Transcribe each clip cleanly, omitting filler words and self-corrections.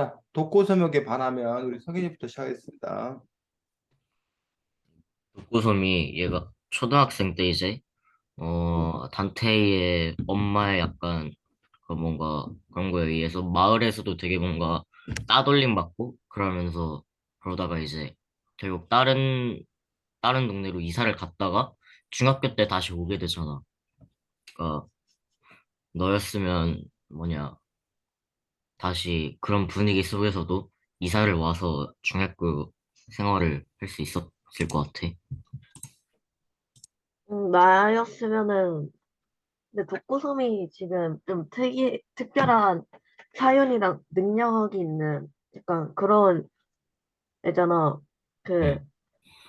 자, 독고서명에 반하면 우리 성현이부터 시작하겠습니다. 북구섬이 얘가 초등학생 때 이제 단테의 엄마의 약간 그 뭔가 그런 거에 의해서 마을에서도 되게 뭔가 따돌림 받고 그러면서 그러다가 이제 결국 다른 동네로 이사를 갔다가 중학교 때 다시 오게 되잖아. 그러니까 너였으면 뭐냐 다시 그런 분위기 속에서도 이사를 와서 중학교 생활을 할 수 있었을 것 같아. 나였으면은, 근데 독고섬이 지금 좀 특별한 사연이랑 능력이 있는 약간 그런 애잖아. 그, 응.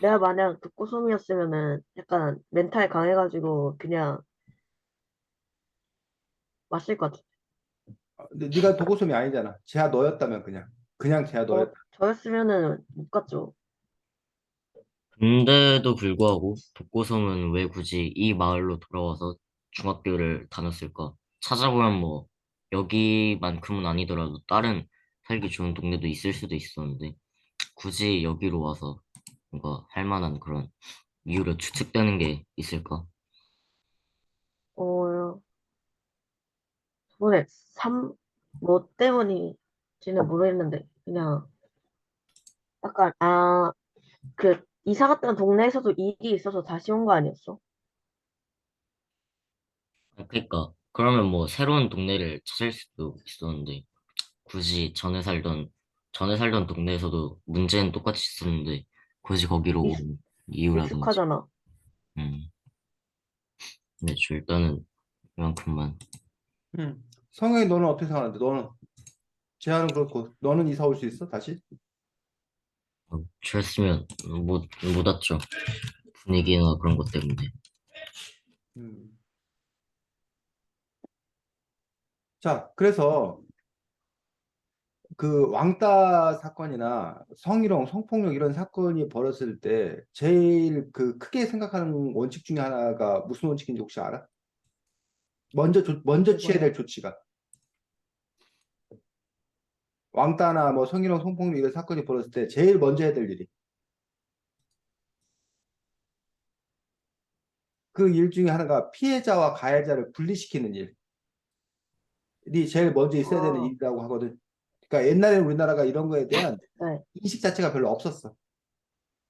내가 만약 독고섬이었으면은 약간 멘탈 강해가지고 그냥 왔을 것 같아. 근데 네가 독고서명이 아니잖아. 쟤야 너였다면 그냥 쟤야 너였다. 저였으면은 못 갔죠. 근데도 불구하고 독고섬은 왜 굳이 이 마을로 돌아와서 중학교를 다녔을까? 찾아보면 뭐 여기만큼은 아니더라도 다른 살기 좋은 동네도 있을 수도 있었는데 굳이 여기로 와서 뭔가 할 만한 그런 이유로 추측되는 게 있을까? 어, 저번에 뭐 때문인지는 모르겠는데, 그냥 약간, 이사 갔던 동네에서도 일이 있어서 다시 온 거 아니었어? 그러니까 그러면 뭐 새로운 동네를 찾을 수도 있었는데 굳이 전에 살던 동네에서도 문제는 똑같이 있었는데 굳이 거기로 익, 온 이유라든지. 익숙하잖아. 음. 네, 일단은 이만큼만. 성현이 너는 어떻게 생각하는데? 너는 쟤야는 그렇고 너는 이사 올 수 있어? 다시? 쳤으면 못 왔죠. 분위기나 그런 것 때문에. 음. 자, 그래서 그 왕따 사건이나 성희롱, 성폭력 이런 사건이 벌어졌을 때 제일 그 크게 생각하는 원칙 중에 하나가 무슨 원칙인지 혹시 알아? 먼저 취해야 그거야. 될 조치가. 왕따나 뭐 성희롱, 성폭력 이런 사건이 벌어졌을 때 제일 먼저 해야 될 일이. 그 일 중에 하나가 피해자와 가해자를 분리시키는 일이 제일 먼저 있어야 되는 아, 일이라고 하거든. 그러니까 옛날에 우리나라가 이런 거에 대한 네, 인식 자체가 별로 없었어.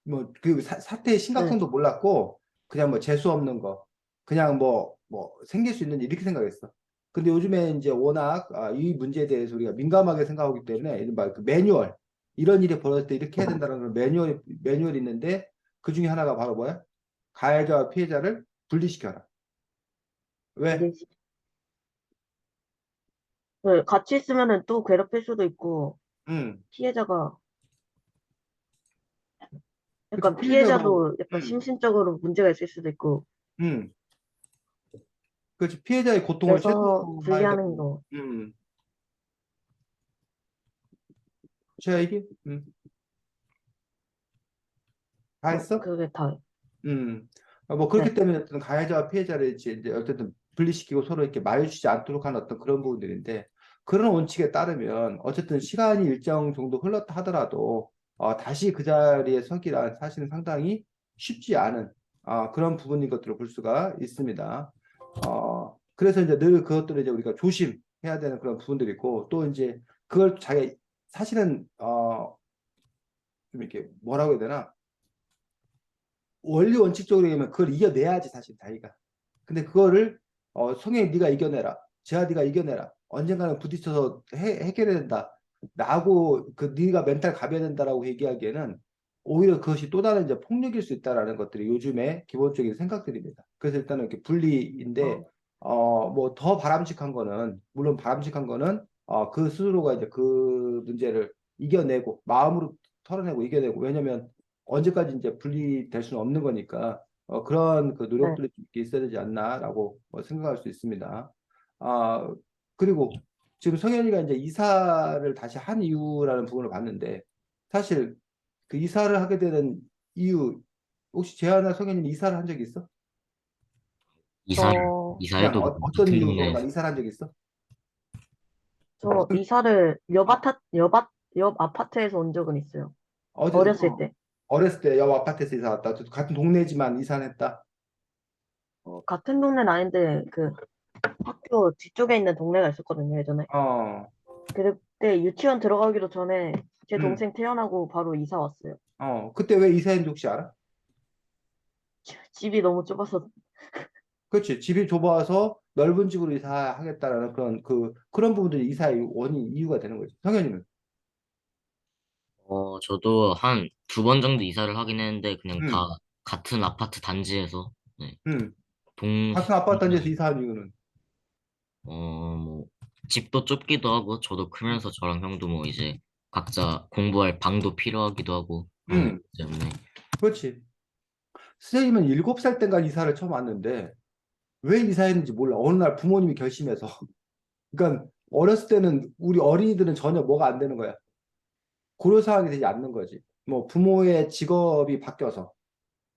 뭐 그 사태의 네, 심각성도 몰랐고 그냥 뭐 재수 없는 거, 그냥 뭐 생길 수 있는 일 이렇게 생각했어. 근데 요즘에 이제 워낙 이 문제에 대해서 우리가 민감하게 생각하기 때문에 이른바 그 매뉴얼 이런 일이 벌어질 때 이렇게 해야 된다는 그런 매뉴얼이 있는데 그 중에 하나가 바로 뭐야? 가해자와 피해자를 분리시켜라. 왜? 들리지. 같이 있으면은 또 괴롭힐 수도 있고, 음, 피해자가, 그치 약간 피해자가 피해자도 약간 심신적으로 문제가 있을 수도 있고, 음, 그렇지 피해자의 고통을 그래서 최소화해야 분리하는 되고, 거. 제가 이게 다 했어? 그게 다, 음. 뭐 그렇기 네, 때문에 어떤 가해자와 피해자를 이제 어쨌든 분리시키고 서로 이렇게 마주치지 않도록 하는 어떤 그런 부분들인데 그런 원칙에 따르면 어쨌든 시간이 일정 정도 흘렀다 하더라도 다시 그 자리에 서기란 사실은 상당히 쉽지 않은 그런 부분인 것들을 볼 수가 있습니다. 그래서 이제 늘 그것들을 이제 우리가 조심해야 되는 그런 부분들이 있고 또 이제 그걸 자기 사실은 좀 이렇게 뭐라고 해야 되나 원리 원칙적으로 얘기하면 그걸 이겨내야지 사실 자기가. 근데 그거를 성현이 네가 이겨내라. 재하 네가 이겨내라. 언젠가는 부딪혀서 해결해야 된다. 라고 그 네가 멘탈 가벼야 된다라고 얘기하기에는 오히려 그것이 또 다른 이제 폭력일 수 있다라는 것들이 요즘에 기본적인 생각들입니다. 그래서 일단은 이렇게 분리인데 어, 뭐 더 바람직한 거는 물론 바람직한 거는 그 스스로가 이제 그 문제를 이겨내고 마음으로 털어내고 이겨내고 왜냐면 언제까지 이제 분리될 수는 없는 거니까 그런 그 네, 노력들이 좀 있어야 되지 않나라고 생각할 수 있습니다. 아, 그리고 지금 성현이가 이제 이사를 다시 한 이유라는 부분을 봤는데 사실 그 이사를 하게 되는 이유 혹시 재하나 성현이는 이사를 한 적이 있어? 이사를 저, 그냥 이사해도 어떤 같은 이유로만 동네에서 이사를 한 적이 있어? 저 이사를 옆 아파트에서 온 적은 있어요. 어디, 어렸을 때. 어렸을 때 옆 아파트에서 이사 왔다. 같은 동네지만 이사는 했다. 같은 동네는 아닌데, 그 학교 뒤쪽에 있는 동네가 있었거든요, 예전에. 어, 그때 유치원 들어가기도 전에 제 음, 동생 태어나고 바로 이사 왔어요. 그때 왜 이사했는지 혹시 알아? 집이 너무 좁아서. 그렇지. 집이 좁아서 넓은 집으로 이사하겠다라는 그런 부분들이 이사의 이유가 되는 거지. 성현이는? 저도 한 두 번 정도 이사를 하긴 했는데 그냥 다 음, 같은 아파트 단지에서 네, 음. 동 같은 아파트 단지에서 이사한 이유는? 뭐 집도 좁기도 하고 저도 크면서 저랑 형도 뭐 이제 각자 공부할 방도 필요하기도 하고 그런 이유 음, 때문에 그렇지. 선생님은 7살 땐가 이사를 처음 왔는데 왜 이사했는지 몰라. 어느 날 부모님이 결심해서. 그러니까 어렸을 때는 우리 어린이들은 전혀 뭐가 안 되는 거야. 고려 사항이 되지 않는 거지. 뭐 부모의 직업이 바뀌어서,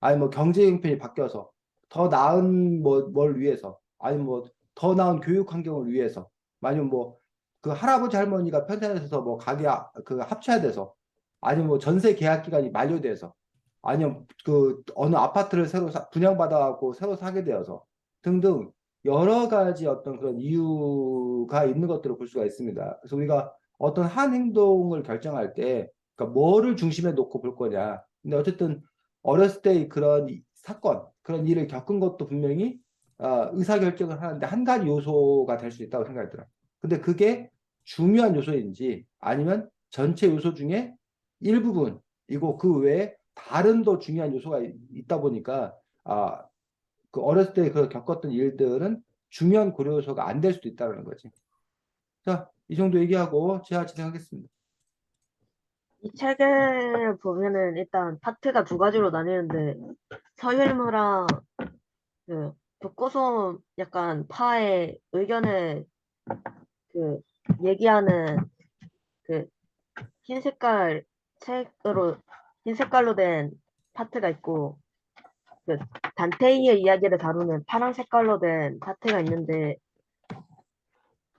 아니 뭐 경제 형편이 바뀌어서, 더 나은 뭘 위해서, 아니 뭐 더 나은 교육 환경을 위해서, 아니면 뭐 그 할아버지 할머니가 편찮으셔서 뭐 그 합쳐야 돼서, 아니면 뭐 전세 계약 기간이 만료돼서, 아니면 그 어느 아파트를 새로 분양받아갖고 새로 사게 되어서 등등 여러 가지 어떤 그런 이유가 있는 것들을 볼 수가 있습니다. 그래서 우리가 어떤 한 행동을 결정할 때, 그러니까 뭐를 중심에 놓고 볼 거냐. 근데 어쨌든 어렸을 때 그런 사건, 그런 일을 겪은 것도 분명히 의사결정을 하는데 한 가지 요소가 될 수 있다고 생각이 들어요. 근데 그게 중요한 요소인지 아니면 전체 요소 중에 일부분이고 그 외에 다른 더 중요한 요소가 있다 보니까 그 어렸을 때 겪었던 일들은 중요한 고려 요소가 안 될 수도 있다는 거지. 자, 이 정도 얘기하고 제가 진행하겠습니다. 이 책을 보면은 일단 파트가 두 가지로 나뉘는데 서열무랑 그 독고소 약간 파의 의견을 그 얘기하는 그 흰 색깔 책으로 흰 색깔로 된 파트가 있고 그 단테이의 이야기를 다루는 파란 색깔로 된 파트가 있는데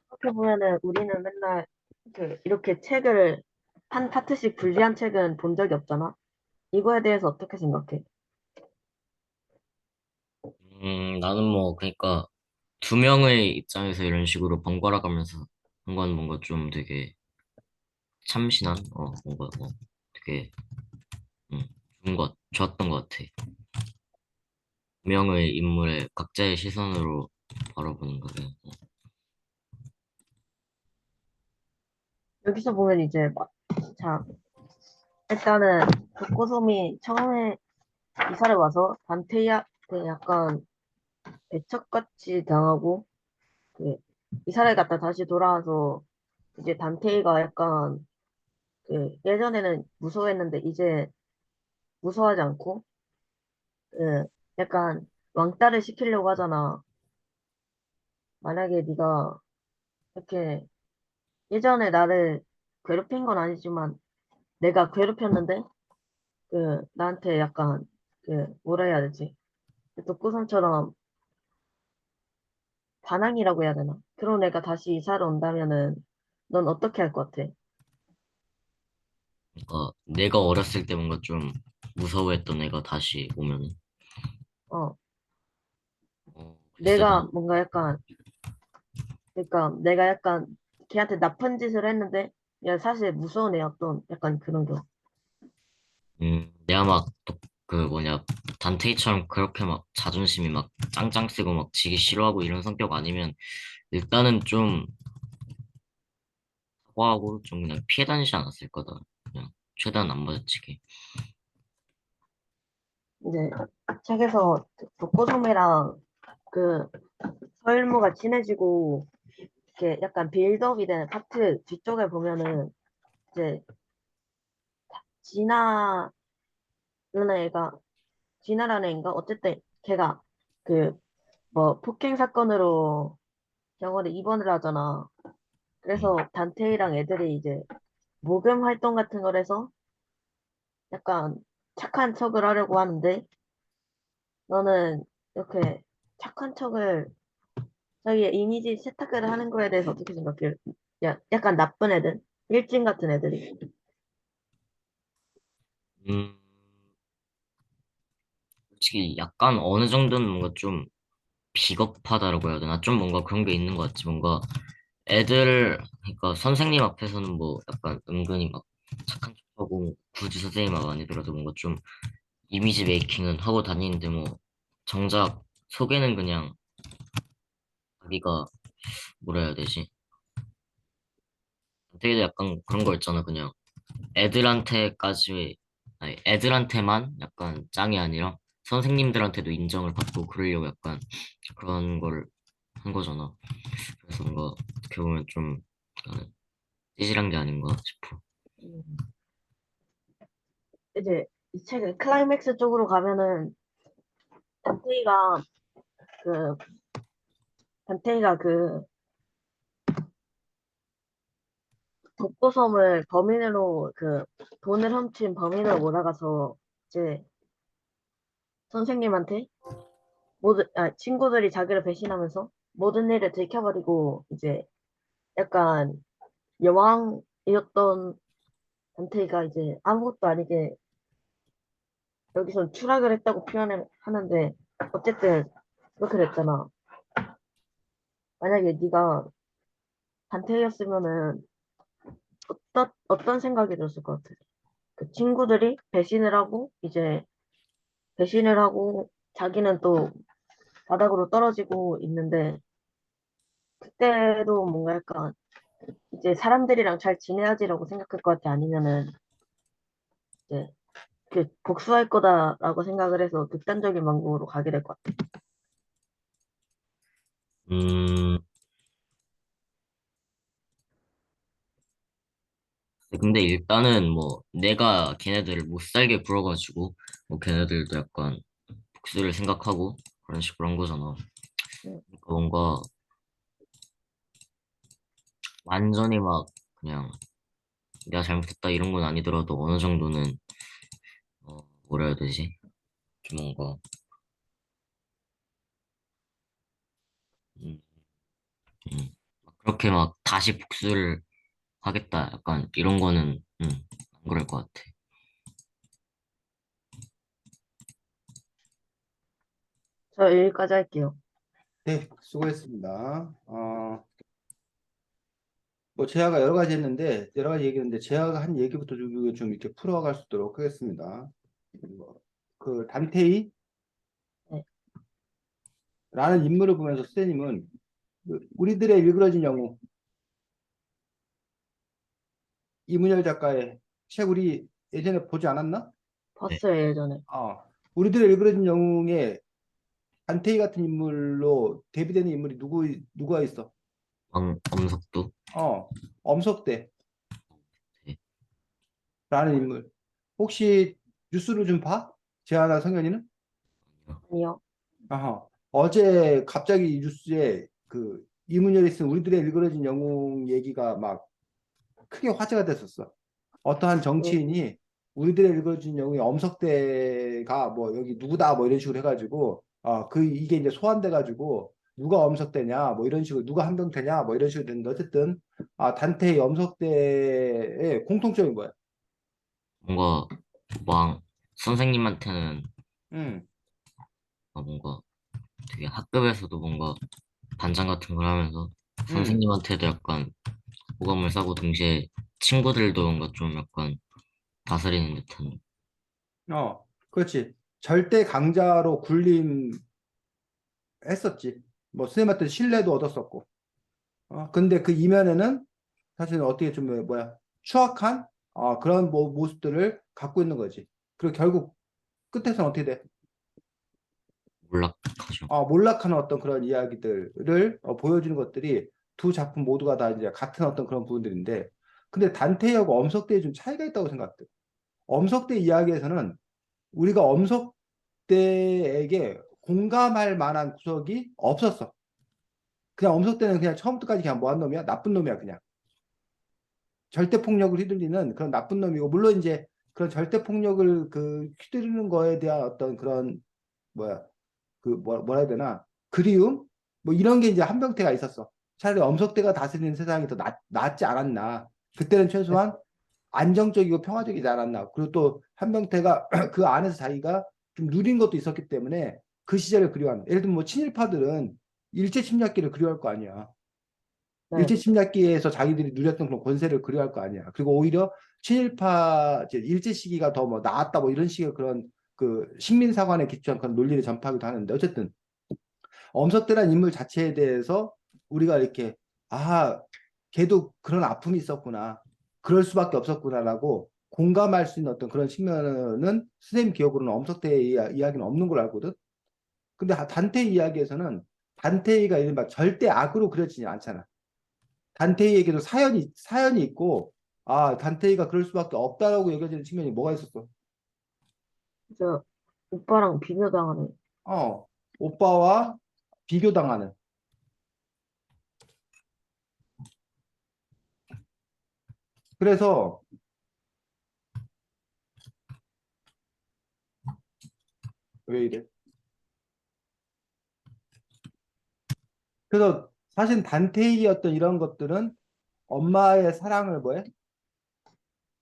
그렇게 보면은 우리는 맨날 그 이렇게 책을 한 파트씩 분리한 책은 본 적이 없잖아. 이거에 대해서 어떻게 생각해? 나는 뭐 그러니까 두 명의 입장에서 이런 식으로 번갈아 가면서 한 건 뭔가 좀 되게 참신한 뭔가 되게 좋았던 것 같아. 두 명의 인물의 각자의 시선으로 바라보는 거를. 여기서 보면 이제 자 일단은 독고솜이 처음에 이사를 와서 단테이야 그 약간 배척같이 당하고 그 이사를 갔다 다시 돌아와서 이제 단테이가 약간 그 예전에는 무서워했는데 이제 무서워하지 않고 그 약간 왕따를 시키려고 하잖아. 만약에 네가 이렇게 예전에 나를 괴롭힌 건 아니지만 내가 괴롭혔는데 그 나한테 약간 그 뭐라 해야 되지? 그 독고성처럼 반항이라고 해야 되나? 그런 애가 다시 이사를 온다면은 넌 어떻게 할 것 같아? 그러니까 내가 어렸을 때 뭔가 좀 무서워했던 애가 다시 오면은 어, 글쎄 내가 난 뭔가 약간 그러니까 내가 약간 걔한테 나쁜 짓을 했는데 야 사실 무서운 애였던 약간 그런 거. 내가 막 그 뭐냐 단테이처럼 그렇게 막 자존심이 막 짱짱 세고 막 지기 싫어하고 이런 성격 아니면 일단은 좀 사과하고 좀 그냥 피해 다니지 않았을 거다. 그냥 최대한 안 마주치게. 이제 책에서 독고소매랑 그 서일무가 친해지고 이렇게 약간 빌드업이 되는 파트 뒤쪽에 보면은 이제 진아라는 애가 진아라는 애인가 어쨌든 걔가 그 뭐 폭행 사건으로 병원에 입원을 하잖아. 그래서 음. 단테이랑 애들이 이제 모금 활동 같은 걸 해서 약간 착한 척을 하려고 하는데 너는 이렇게 착한 척을 자기의 이미지 세탁을 하는 거에 대해서 어떻게 생각해? 약간 나쁜 애들, 일진 같은 애들이. 음, 솔직히 약간 어느 정도는 뭔가 좀 비겁하다라고 해야 되나? 좀 뭔가 그런 게 있는 것 같지. 뭔가 그러니까 선생님 앞에서는 뭐 약간 은근히 막 착한 척하고 굳이 선생님 말 아니더라도 뭔가 좀 이미지 메이킹은 하고 다니는데 뭐 정작 속에는 그냥 자기가 뭐라 해야 되지? 되게 약간 그런 거 있잖아. 그냥 애들한테까지, 아니, 애들한테만 약간 짱이 아니라 선생님들한테도 인정을 받고 그러려고 약간 그런 걸 한 거잖아. 그래서 뭔가 어떻게 보면 좀 약간 찌질한 게 아닌가 싶어. 음, 이제 이 책의 클라이맥스 쪽으로 가면은 단테이가 그 단테이가 그 독고섬을 범인으로 돈을 훔친 범인으로 몰아가서 이제 선생님한테 친구들이 자기를 배신하면서 모든 일을 들켜버리고 이제 약간 여왕이었던 단테이가 이제 아무것도 아니게 여기선 추락을 했다고 표현을 하는데 어쨌든 그렇게 됐잖아. 만약에 네가 단테이였으면은 어떤 생각이 들었을 것 같아? 그 친구들이 배신을 하고 자기는 또 바닥으로 떨어지고 있는데 그때도 뭔가 약간 이제 사람들이랑 잘 지내야지라고 생각할 것 같아? 아니면은 이제 그 복수할 거다라고 생각을 해서 극단적인 방법으로 가게 될 것 같아? 음, 근데 일단은 뭐 내가 걔네들을 못 살게 굴어가지고 뭐 걔네들도 약간 복수를 생각하고 그런 식으로 한 거잖아. 응. 그러니까 뭔가 완전히 막 그냥 내가 잘못했다 이런 건 아니더라도 어느 정도는 뭐라 해야 되지? 좀 뭔가 음, 막 그렇게 막 다시 복수를 하겠다 약간 이런 거는 안 그럴 것 같아. 저 여기까지 할게요. 네, 수고했습니다. 뭐 제아가 여러 가지 했는데 여러 가지 얘기했는데 제아가 한 얘기부터 좀 이렇게 풀어갈 수 있도록 하겠습니다. 그 단테이라는 네. 인물을 보면서 스테님은 우리들의 일그러진 영웅 이문열 작가의 책 우리 예전에 보지 않았나? 네. 봤어요, 예전에. 우리들의 일그러진 영웅에 단테이 같은 인물로 대비되는 인물이 누가 있어? 엄석도. 엄석대라는 네. 인물. 혹시 뉴스를 좀 봐? 제아나 성현이는? 아니요. 어제 갑자기 뉴스에 그 이문열이 쓴 우리들의 일그러진 영웅 얘기가 막 크게 화제가 됐었어. 어떠한 네. 정치인이 우리들의 읽어준 영웅이 엄석대가 뭐 여기 누구다 뭐 이런 식으로 해가지고 이게 이제 소환돼 가지고 누가 엄석대냐 뭐 이런 식으로 누가 한병태냐 뭐 이런 식으로 됐는데 어쨌든 단테의 엄석대의 공통점이 뭐야? 뭔가 막 선생님한테는 음, 뭔가 되게 학급에서도 뭔가 반장 같은 걸 하면서 음, 선생님한테도 약간 호감을 사고 동시에 친구들도 뭔가 좀 약간 다스리는 듯한. 그렇지. 절대 강자로 군림했었지. 뭐 선생님한테 신뢰도 얻었었고. 근데 그 이면에는 사실 어떻게 좀 뭐야 추악한 그런 모습들을 갖고 있는 거지. 그리고 결국 끝에서는 어떻게 돼? 몰락하죠. 몰락하는 어떤 그런 이야기들을 보여주는 것들이 두 작품 모두가 다 이제 같은 어떤 그런 부분들인데, 근데 단테하고 엄석대에 좀 차이가 있다고 생각돼. 엄석대 이야기에서는 우리가 엄석대에게 공감할 만한 구석이 없었어. 그냥 엄석대는 그냥 처음부터까지 그냥 뭐한 놈이야? 나쁜 놈이야, 그냥. 절대 폭력을 휘둘리는 그런 나쁜 놈이고, 물론 이제 그런 절대 폭력을 휘두르는 거에 대한 어떤 그런 뭐야 뭐라 해야 되나 그리움 뭐 이런 게 이제 한병태가 있었어. 차라리 엄석대가 다스리는 세상이 더 낫지 않았나. 그때는 최소한 안정적이고 평화적이지 않았나. 그리고 또 한명태가 그 안에서 자기가 좀 누린 것도 있었기 때문에 그 시절을 그리워하는. 예를 들면 뭐 친일파들은 일제 침략기를 그리워할 거 아니야. 네. 일제 침략기에서 자기들이 누렸던 그런 권세를 그리워할 거 아니야. 그리고 오히려 친일파 이제 일제 시기가 더 뭐 나았다 뭐 이런 식의 그런 그 식민사관에 기초한 그런 논리를 전파하기도 하는데 어쨌든 엄석대란 인물 자체에 대해서 우리가 이렇게 아 걔도 그런 아픔이 있었구나. 그럴 수밖에 없었구나라고 공감할 수 있는 어떤 그런 측면은 선생님 기억으로는 엄석대의 이야기는 없는 걸로 알거든. 근데 단테 이야기에서는 단테이가 이른바 절대 악으로 그려지지 않잖아. 단테이에게도 사연이 있고 아 단테이가 그럴 수밖에 없다라고 여겨지는 측면이 뭐가 있었어? 저 오빠랑 비교당하는. 어 오빠와 비교당하는. 그래서 왜 이래? 그래서 사실 단테이의 어떤 이런 것들은 엄마의 사랑을 뭐해?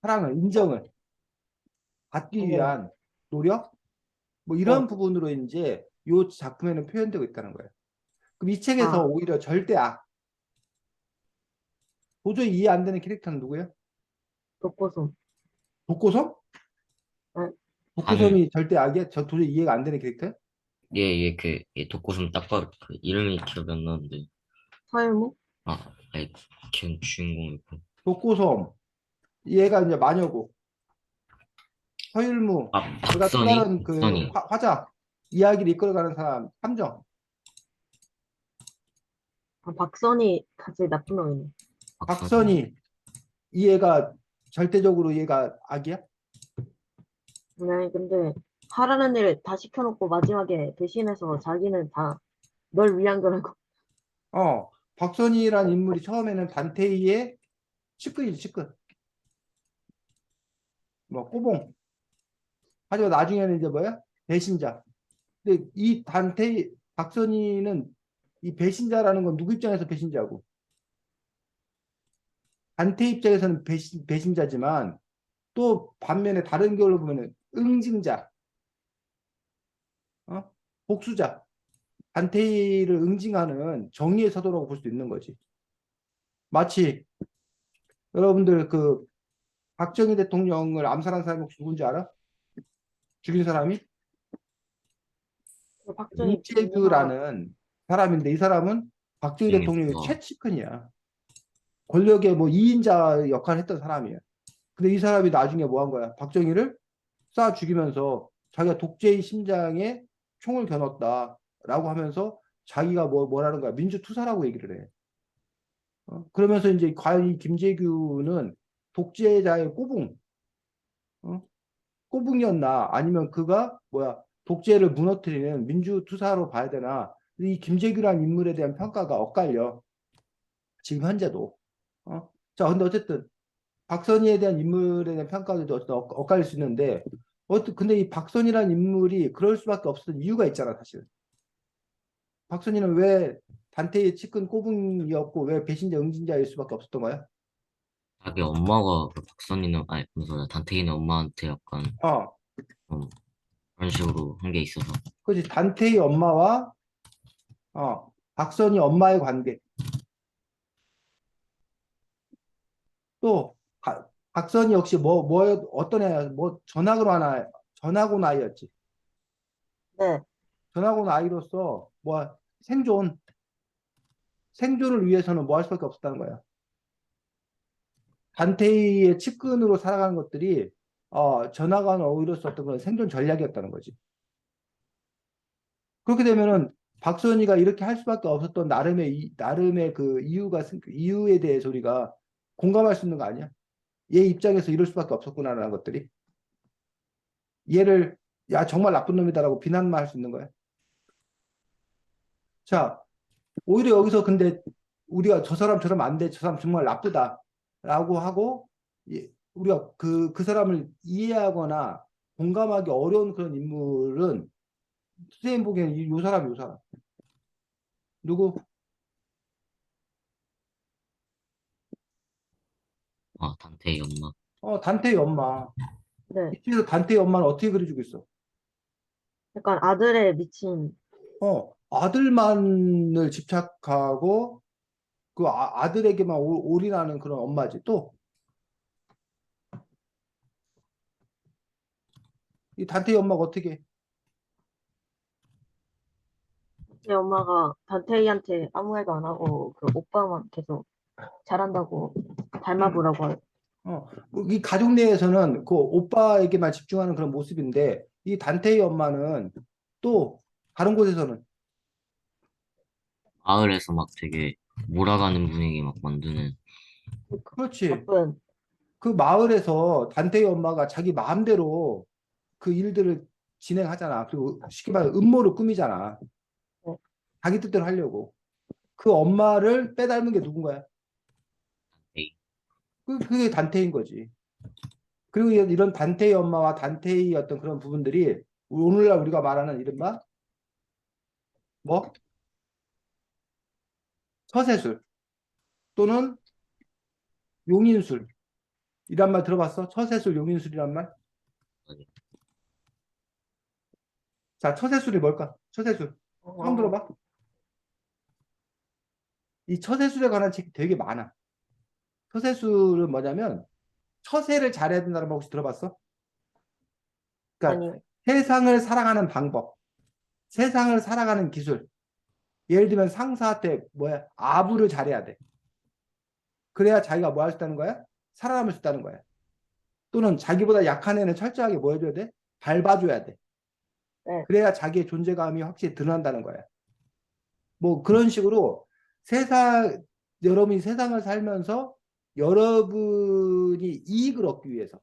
사랑을 인정을 받기 인정. 위한 노력 뭐 네. 이런 부분으로 이제 이 작품에는 표현되고 있다는 거예요. 그럼 이 책에서 아, 오히려 절대 악 도저히 이해 안 되는 캐릭터는 누구예요? 독고솜. 독고섬? 네. 단, 독고섬이 절대 악이야? 저 도저히 이해가 안 되는 캐릭터야? 독고슴 딱그 이름이 기억이 안 나는데. 서일무? 아니, 걔 주인공이고. 독고섬 얘가 이제 마녀고 서율무 얘가 또 다른 그 박선희, 화자 이야기를 이끌어가는 사람 함정 아, 박선이 갑자기 나쁜 놈이네. 박선희. 박선희 이 애가 절대적으로 얘가 악이야? 네, 근데 하라는 일 다 시켜놓고 마지막에 대신해서 자기는 다 널 위한 거라고. 박선희란 인물이 처음에는 단테이의 측근이지 측근 뭐 꼬봉 하지만 나중에는 이제 뭐야 배신자 근데 이 단테이 박선희는 이 배신자라는 건 누구 입장에서 배신자고 단테 입장에서는 배신자지만 또 반면에 다른 걸로 보면은 응징자 어? 복수자 단테이를 응징하는 정의의 사도라고 볼 수도 있는 거지 마치 여러분들 그 박정희 대통령을 암살한 사람이 혹시 누군지 알아? 죽인 사람이 박정희 비서가 이재규라는 사람인데 이 사람은 박정희 대통령의 재밌어. 최측근이야. 권력의 뭐 2인자 역할을 했던 사람이야. 근데 이 사람이 나중에 뭐 한 거야? 박정희를 쏴 죽이면서 자기가 독재의 심장에 총을 겨눴다라고 하면서 자기가 뭐라는 거야? 민주투사라고 얘기를 해. 그러면서 이제 과연 이 김재규는 독재자의 꼬붕, 어? 꼬붕이었나? 아니면 그가 뭐야? 독재를 무너뜨리는 민주투사로 봐야 되나? 이 김재규라는 인물에 대한 평가가 엇갈려. 지금 현재도. 자, 근데 어쨌든 박선희에 대한 인물에 대한 평가도 어쨌든 엇갈릴 수 있는데, 근데 이 박선희라는 인물이 그럴 수밖에 없었던 이유가 있잖아, 사실. 박선희는 왜 단테의 측근 꼬붕이었고, 왜 배신자 응징자일 수밖에 없었던 거야? 자기 엄마가 그 박선희는, 아니, 무슨 소리야. 단태이는 엄마한테 약간, 어, 어, 그런 식으로 한 게 있어서. 그렇지. 단테의 엄마와, 박선희 엄마의 관계. 또, 박선희 역시 어떤 애야, 전학온 아이였지. 네, 전학온 아이로서, 생존을 위해서는 뭐 할 수밖에 없었다는 거야. 단테이의 측근으로 살아가는 것들이 전하관 어휘로서 어떤 그런 생존 전략이었다는 거지. 그렇게 되면은 박선희가 이렇게 할 수밖에 없었던 나름의 그 이유에 대해서 우리가 공감할 수 있는 거 아니야? 얘 입장에서 이럴 수밖에 없었구나라는 것들이 얘를 야 정말 나쁜 놈이다라고 비난만 할 수 있는 거야. 자, 오히려 여기서 근데 우리가 저 사람 저러면 안 돼, 저 사람 정말 나쁘다라고 하고 우리가 그 사람을 이해하거나 공감하기 어려운 그런 인물은 선생님 보기에는 요 사람 누구? 단테의 엄마. 단테의 엄마. 네. 이 책에서 단테의 엄마는 어떻게 그려주고 있어? 약간 아들에 미친, 아들만을 집착하고 그 아들에게만 올인하는 그런 엄마지. 또 이 단테의 엄마가 어떻게 해? 제 엄마가 단테이한테 아무 말도 안 하고 그 오빠만 계속 잘한다고 음. 닮아보라고 해요. 이 가족 내에서는 그 오빠에게만 집중하는 그런 모습인데 이 단테의 엄마는 또 다른 곳에서는 마을에서 막 되게 몰아가는 분위기 막 만드는. 그렇지. 가끔, 그 마을에서 단테의 엄마가 자기 마음대로 그 일들을 진행하잖아. 그리고 쉽게 말해 음모를 꾸미잖아. 네. 자기 뜻대로 하려고. 그 엄마를 빼닮은 게 누군가야? 에이, 그게 단테인 거지. 그리고 이런 단테의 엄마와 단테의 어떤 그런 부분들이 오늘날 우리가 말하는 이른바 뭐? 처세술 또는 용인술 이란 말 들어봤어? 처세술, 용인술이란 말? 맞아. 자, 처세술이 뭘까? 처세술. 처음 어, 들어봐? 이 처세술에 관한 책이 되게 많아. 처세술은 뭐냐면 처세를 잘해야 된다는 말 혹시 들어봤어? 그러니까 아니요. 세상을 살아가는 방법, 세상을 살아가는 기술. 예를 들면 상사한테 뭐야? 아부를 잘해야 돼. 그래야 자기가 뭐 할 수 있다는 거야? 살아남을 수 있다는 거야. 또는 자기보다 약한 애는 철저하게 뭐 해줘야 돼? 밟아줘야 돼. 네. 그래야 자기의 존재감이 확실히 드러난다는 거야. 뭐 그런 식으로 여러분이 세상을 살면서 여러분이 이익을 얻기 위해서,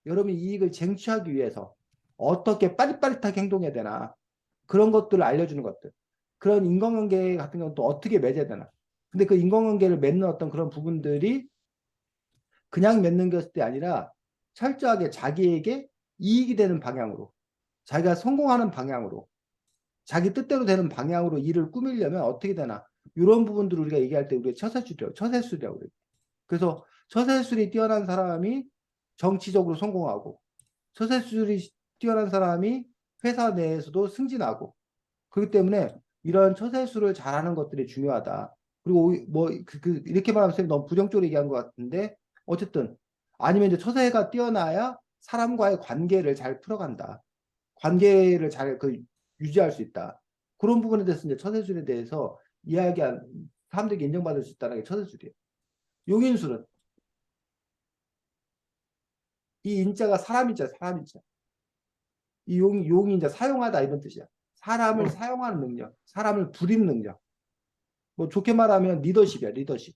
여러분이 이익을 쟁취하기 위해서 어떻게 빠릿빠릿하게 행동해야 되나. 그런 것들을 알려주는 것들. 그런 인간관계 같은 경우는 또 어떻게 맺어야 되나. 근데 그 인간관계를 맺는 어떤 그런 부분들이 그냥 맺는 것이 아니라 철저하게 자기에게 이익이 되는 방향으로, 자기가 성공하는 방향으로, 자기 뜻대로 되는 방향으로 일을 꾸미려면 어떻게 되나. 이런 부분들을 우리가 얘기할 때 우리가 처세술이라고 그래요. 그래서 처세술이 뛰어난 사람이 정치적으로 성공하고, 처세술이 뛰어난 사람이 회사 내에서도 승진하고, 그렇기 때문에 이런 처세술을 잘하는 것들이 중요하다. 그리고 뭐 이렇게 말하면 선생님 너무 부정적으로 얘기한 것 같은데 어쨌든 아니면 이제 처세가 뛰어나야 사람과의 관계를 잘 풀어간다. 관계를 잘 유지할 수 있다. 그런 부분에 대해서 이제 처세술에 대해서 이야기한 사람들에게 인정받을 수 있다는 게 처세술이에요. 용인술은 이 인자가 사람인자, 사람인자. 이 용이 이제 사용하다 이런 뜻이야. 사람을 네. 사용하는 능력, 사람을 부리는 능력. 뭐 좋게 말하면 리더십이야, 리더십.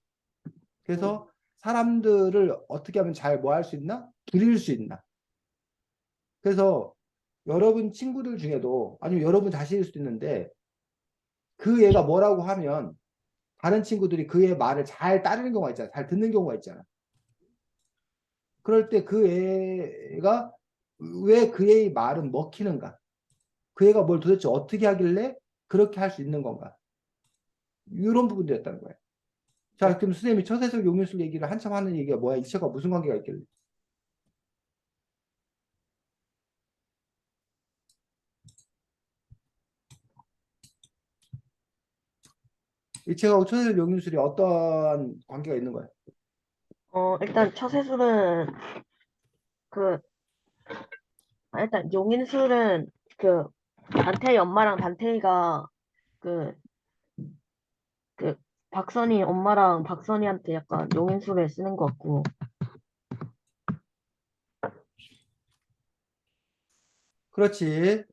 그래서 사람들을 어떻게 하면 잘 뭐 할 수 있나? 부릴 수 있나? 그래서 여러분 친구들 중에도 아니면 여러분 자신일 수도 있는데 그 애가 뭐라고 하면 다른 친구들이 그의 말을 잘 따르는 경우가 있잖아. 잘 듣는 경우가 있잖아. 그럴 때 그 애가 왜 그 애의 말은 먹히는가? 그 애가 뭘 도대체 어떻게 하길래 그렇게 할 수 있는 건가? 이런 부분들이었다는 거예요. 자, 그럼 선생님이 처세술 용인술 얘기를 한참 하는 얘기가 뭐야? 이 책과 무슨 관계가 있길래? 이 책하고 처세술 용인술이 어떠한 관계가 있는 거야? 일단 처세술은 그, 일단 용인술은 그 단테이 엄마랑 단테이가 그, 그 박선희 엄마랑 박선희한테 약간 용인술을 쓰는 것 같고, 그렇지.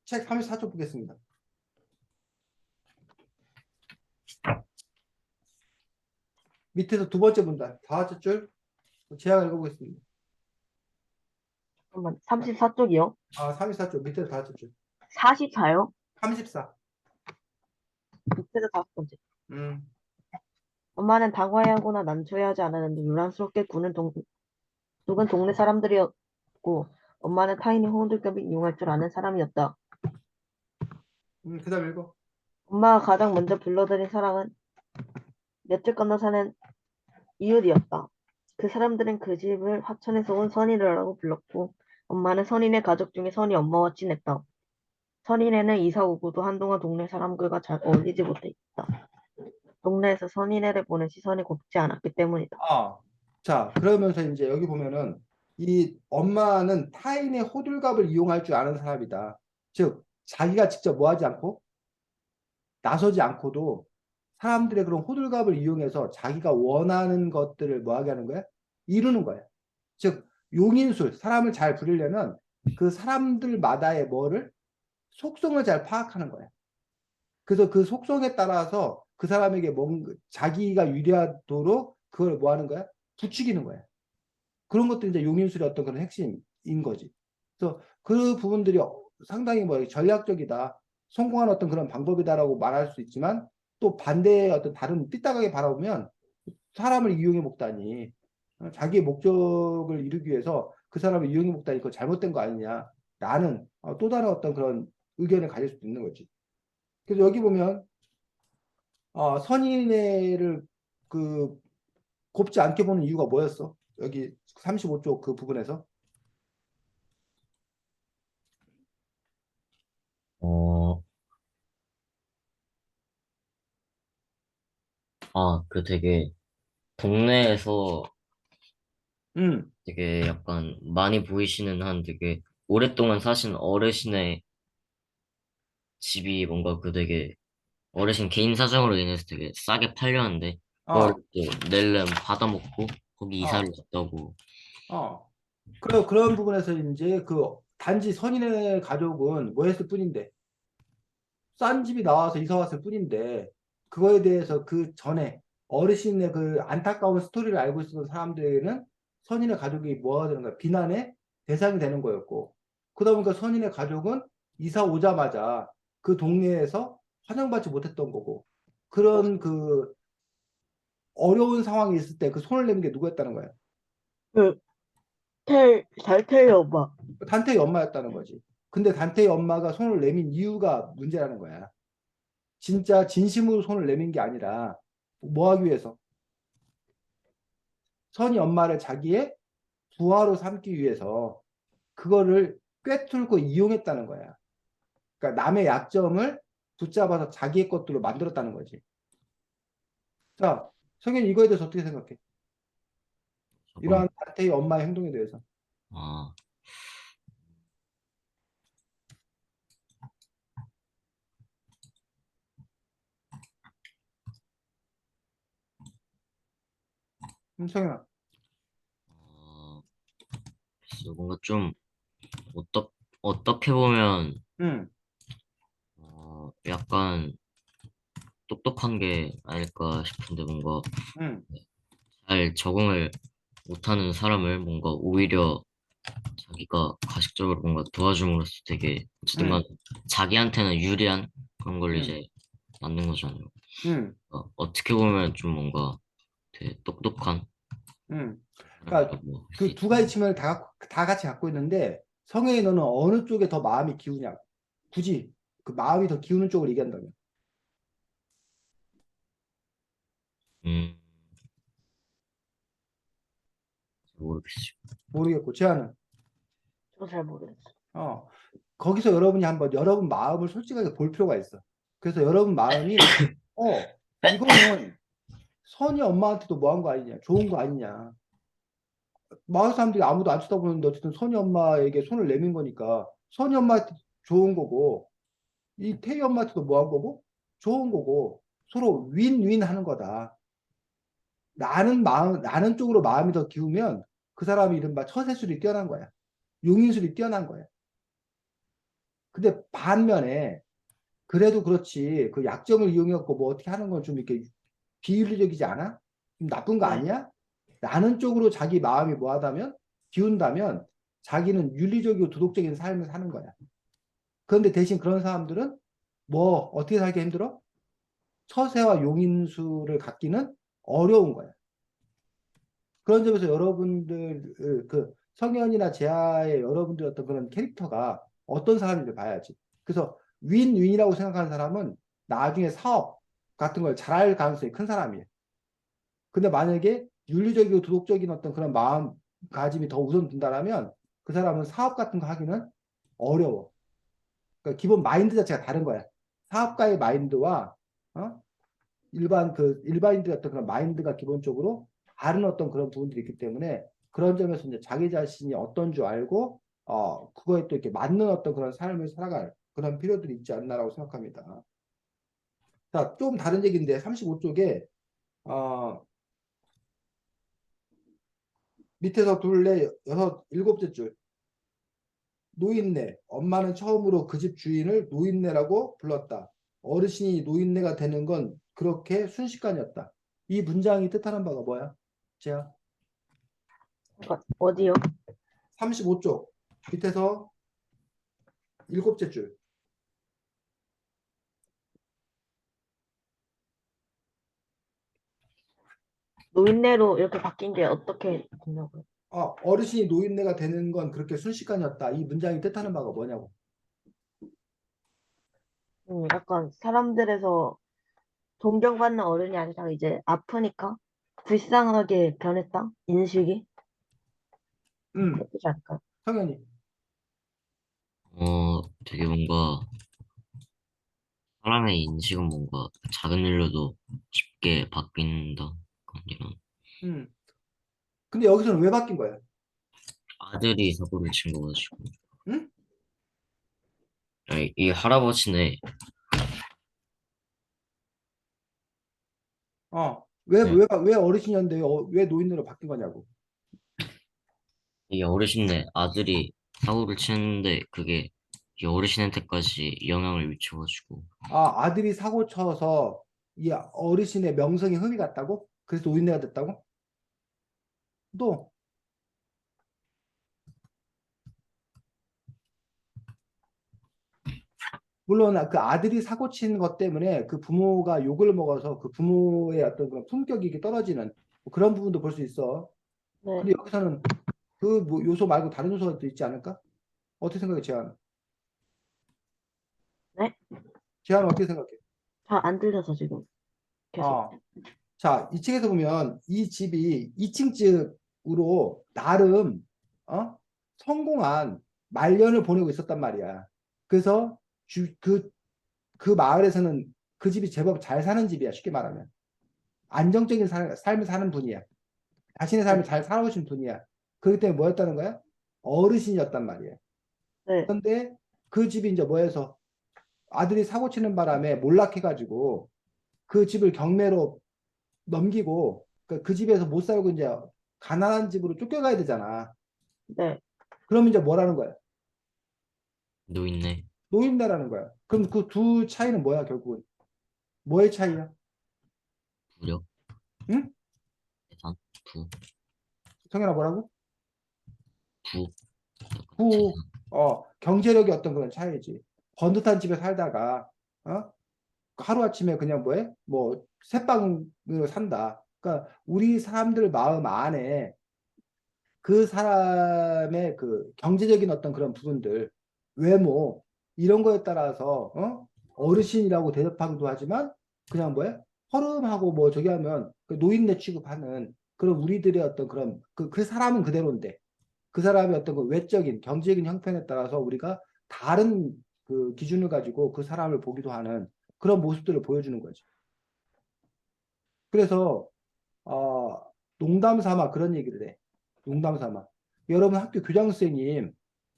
책 34쪽 보겠습니다. 밑에서 두 번째 문단, 다섯째 줄, 제가 읽어보겠습니다. 잠깐만, 34쪽이요? 34쪽, 밑에서 다섯째 줄. 44요? 34. 밑에서 다섯 번째. 음, 엄마는 당화해하거나 난처해하지 않았는데 요란스럽게 굵은 동네 사람들이었고, 엄마는 타인이 홍들갑을 이용할 줄 아는 사람이었다. 그 다음 읽어. 엄마가 가장 먼저 불러들인 사람은 몇 줄 건너 사는 이웃이었다. 그 사람들은 그 집을 화천에서 온 선인이라고 불렀고 엄마는 선인의 가족 중에 선이 엄마와 친했다. 선인애는 이사 오고도 한동안 동네 사람들과 잘 어울리지 못했다. 동네에서 선인애를 보는 시선이 곱지 않았기 때문이다. 아, 자, 그러면서 이제 여기 보면은 이 엄마는 타인의 호들갑을 이용할 줄 아는 사람이다. 즉, 자기가 직접 뭐 하지 않고 나서지 않고도 사람들의 그런 호들갑을 이용해서 자기가 원하는 것들을 뭐 하게 하는 거야? 이루는 거야. 즉, 용인술, 사람을 잘 부리려면 그 사람들마다의 뭐를 속성을 잘 파악하는 거야. 그래서 그 속성에 따라서 그 사람에게 뭔가 자기가 유리하도록 그걸 뭐 하는 거야? 부추기는 거야. 그런 것도 이제 용인술의 어떤 그런 핵심인 거지. 그래서 그 부분들이 상당히 뭐 전략적이다, 성공한 어떤 그런 방법이다라고 말할 수 있지만 또 반대의 어떤 다른 삐딱하게 바라보면 사람을 이용해 먹다니 자기의 목적을 이루기 위해서 그 사람을 이용해 먹다니 그거 잘못된 거 아니냐라는 또 다른 어떤 그런 의견을 가질 수도 있는 거지. 그래서 여기 보면 선인회를 그 곱지 않게 보는 이유가 뭐였어? 여기 35쪽 그 부분에서. 어, 그 되게 동네에서 음, 되게 약간 많이 보이시는 한 되게 오랫동안 사신 어르신의 집이 뭔가 그 되게 어르신 개인 사정으로 인해서 되게 싸게 팔렸는데 그걸 어, 또 낼름 받아먹고 거기 이사를 어, 갔다고. 어. 그런 부분에서 이제 그 단지 선인의 가족은 뭐 했을 뿐인데, 싼 집이 나와서 이사 왔을 뿐인데, 그거에 대해서 그 전에 어르신의 그 안타까운 스토리를 알고 있었던 사람들에게는 선인의 가족이 뭐가 되는 거야? 비난의 대상이 되는 거였고, 그러다 보니까 선인의 가족은 이사 오자마자 그 동네에서 환영받지 못했던 거고, 그런 그 어려운 상황이 있을 때 그 손을 내민 게 누구였다는 거야? 그, 달텔이 엄마. 단테의 엄마였다는 거지. 근데 단테의 엄마가 손을 내민 이유가 문제라는 거야. 진짜 진심으로 손을 내민 게 아니라 뭐 하기 위해서? 선이 엄마를 자기의 부하로 삼기 위해서 그거를 꿰뚫고 이용했다는 거야. 그러니까 남의 약점을 붙잡아서 자기의 것들로 만들었다는 거지. 자, 성현 이거에 대해서 어떻게 생각해? 잠깐. 이러한 단테의 엄마의 행동에 대해서. 아, 성현아. 어, 글쎄요. 뭔가 좀 어떻게 보면 응, 약간 똑똑한 게 아닐까 싶은데 뭔가 응, 잘 적응을 못하는 사람을 뭔가 오히려 자기가 가식적으로 뭔가 도와줌으로써 되게 어쨌든 간 응, 자기한테는 유리한 그런 걸 응, 이제 만든 거잖아요. 응, 어떻게 보면 좀 뭔가 되게 똑똑한 응. 그러니까 사람이라고 할 수 그 두 있죠. 가지 측면을 다 같이 갖고 있는데 성현이 너는 어느 쪽에 더 마음이 기우냐? 굳이 그 마음이 더 기우는 쪽으로 얘기한다면 음, 모르겠어요. 모르겠고 제안은 저 잘 모르겠어. 어 거기서 여러분이 한번 여러분 마음을 솔직하게 볼 필요가 있어. 그래서 여러분 마음이 이거는 선이 엄마한테도 뭐 한 거 아니냐, 좋은 거 아니냐. 마을 사람들이 아무도 안 쳐다보는데 어쨌든 선이 엄마에게 손을 내민 거니까 선이 엄마한테 좋은 거고 이 태희 엄마한테도 뭐 한 거고 좋은 거고 서로 윈윈 하는 거다. 나는 쪽으로 마음이 더 기우면 그 사람이 이른바 처세술이 뛰어난 거야. 용인술이 뛰어난 거야. 근데 반면에 그래도 그렇지 그 약점을 이용해갖고 뭐 어떻게 하는 건 좀 이렇게 비윤리적이지 않아? 좀 나쁜 거 네. 아니야? 라는 쪽으로 자기 마음이 뭐하다면 기운다면 자기는 윤리적이고 도덕적인 삶을 사는 거야. 그런데 대신 그런 사람들은 뭐 어떻게 살기 힘들어? 처세와 용인술을 갖기는 어려운 거야. 그런 점에서 여러분들 그 성현이나 재하의 여러분들 어떤 그런 캐릭터가 어떤 사람인지 봐야지. 그래서 윈윈이라고 생각하는 사람은 나중에 사업 같은 걸 잘할 가능성이 큰 사람이에요. 근데 만약에 윤리적이고 도덕적인 어떤 그런 마음가짐이 더 우선된다라면 그 사람은 사업 같은 거 하기는 어려워. 그러니까 기본 마인드 자체가 다른 거야. 사업가의 마인드와 어? 일반인들의 어떤 그런 마인드가 기본적으로 다른 어떤 그런 부분들이 있기 때문에 그런 점에서 이제 자기 자신이 어떤 줄 알고 그거에 또 이렇게 맞는 어떤 그런 삶을 살아갈 그런 필요들이 있지 않나라고 생각합니다. 자, 좀 다른 얘기인데 35쪽에 어, 밑에서 둘, 넷, 여섯, 일곱째 줄 노인네. 엄마는 처음으로 그 집 주인을 노인네라고 불렀다. 어르신이 노인네가 되는 건 그렇게 순식간이었다. 이 문장이 뜻하는 바가 뭐야? 제가 잠깐, 어디요? 35쪽 밑에서 일곱째 줄. 노인네로 이렇게 바뀐 게 어떻게 됐냐고요? 어르신이 노인네가 되는 건 그렇게 순식간이었다. 이 문장이 뜻하는 바가 뭐냐고. 약간 사람들에서 존경받는 어른이 아니라 이제 아프니까 불쌍하게 변했다? 인식이? 음, 그렇지 않을까? 성현이. 되게 뭔가 사람의 인식은 뭔가 작은 일로도 쉽게 바뀐다. 약간 이런. 음. 근데 여기서는 왜 바뀐 거야? 아들이 사고를 친 거 가지고. 응? 아니, 이 할아버지네. 네. 왜 어르신이었는데 왜 노인네로 바뀐 거냐고. 이 어르신네 아들이 사고를 치는데 그게 이 어르신한테까지 영향을 미쳐가지고. 아들이 사고 쳐서 이 어르신의 명성이 흠이 갔다고? 그래서 노인네가 됐다고? 또 물론 그 아들이 사고 친 것 때문에 그 부모가 욕을 먹어서 그 부모의 어떤 그런 품격이 이렇게 떨어지는 뭐 그런 부분도 볼 수 있어. 네, 근데 여기서는 그 뭐 요소 말고 다른 요소가 또 있지 않을까? 어떻게 생각해, 재한? 네? 재한 어떻게 생각해? 잘 안 들려서 지금 계속. 어, 자, 이 책에서 보면 이 집이 2층 집으로 나름 성공한 말년을 보내고 있었단 말이야. 그래서 그 마을에서는 그 집이 제법 잘 사는 집이야. 쉽게 말하면. 안정적인 삶을 사는 분이야. 자신의 삶을 네, 잘 살아오신 분이야. 그렇기 때문에 뭐였다는 거야? 어르신이었단 말이야. 네, 그런데 그 집이 이제 뭐해서 아들이 사고 치는 바람에 몰락해가지고 그 집을 경매로 넘기고 그 집에서 못 살고 이제 가난한 집으로 쫓겨가야 되잖아. 네. 그럼 이제 뭐라는 거야? 노인네. 노인네라는 거야. 그럼 그 두 차이는 뭐야, 결국은? 뭐의 차이야? 부력, 응? 재산, 부, 성현아 뭐라고? 부, 부, 재산. 경제력의 어떤 그런 차이지. 번듯한 집에 살다가, 하루아침에 그냥 뭐해? 뭐, 새빵으로 산다. 그러니까, 우리 사람들 마음 안에 그 사람의 그 경제적인 어떤 그런 부분들, 외모, 이런 거에 따라서, 어르신이라고 대접하기도 하지만, 그냥 뭐야? 허름하고 뭐 저기 하면 그 노인네 취급하는 그런 우리들의 어떤 그런, 그 사람은 그대로인데, 그 사람의 어떤 그 외적인 경제적인 형편에 따라서 우리가 다른 그 기준을 가지고 그 사람을 보기도 하는 그런 모습들을 보여주는 거지. 그래서 어, 농담 삼아 그런 얘기를 해. 농담 삼아. 여러분 학교 교장 선생님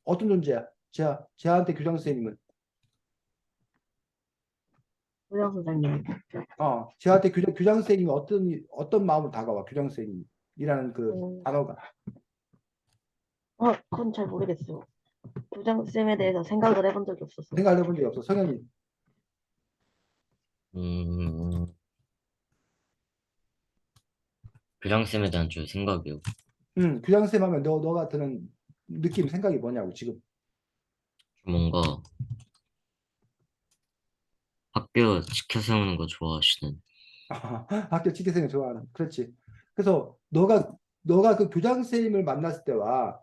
어떤 존재야? 제한테 교장 선생님은 소영 선생님. 제한테 교장 선생님이 어떤 마음으로 다가와? 교장 선생님이라는 그 음, 단어가 그건 잘 모르겠어요. 교장쌤에 대해서 생각을 해본 적이 없어서. 생각해 본 적이 없어. 성현이. 음, 교장쌤에 대한 좀 생각이요. 교장 선생님 하면 너가 드는 느낌 생각이 뭐냐고 지금. 좀 뭔가 학교 지켜 세우는 거 좋아하시는. 학교 치기생을 좋아하는. 그렇지. 그래서 너가 그 교장 선생님을 만났을 때와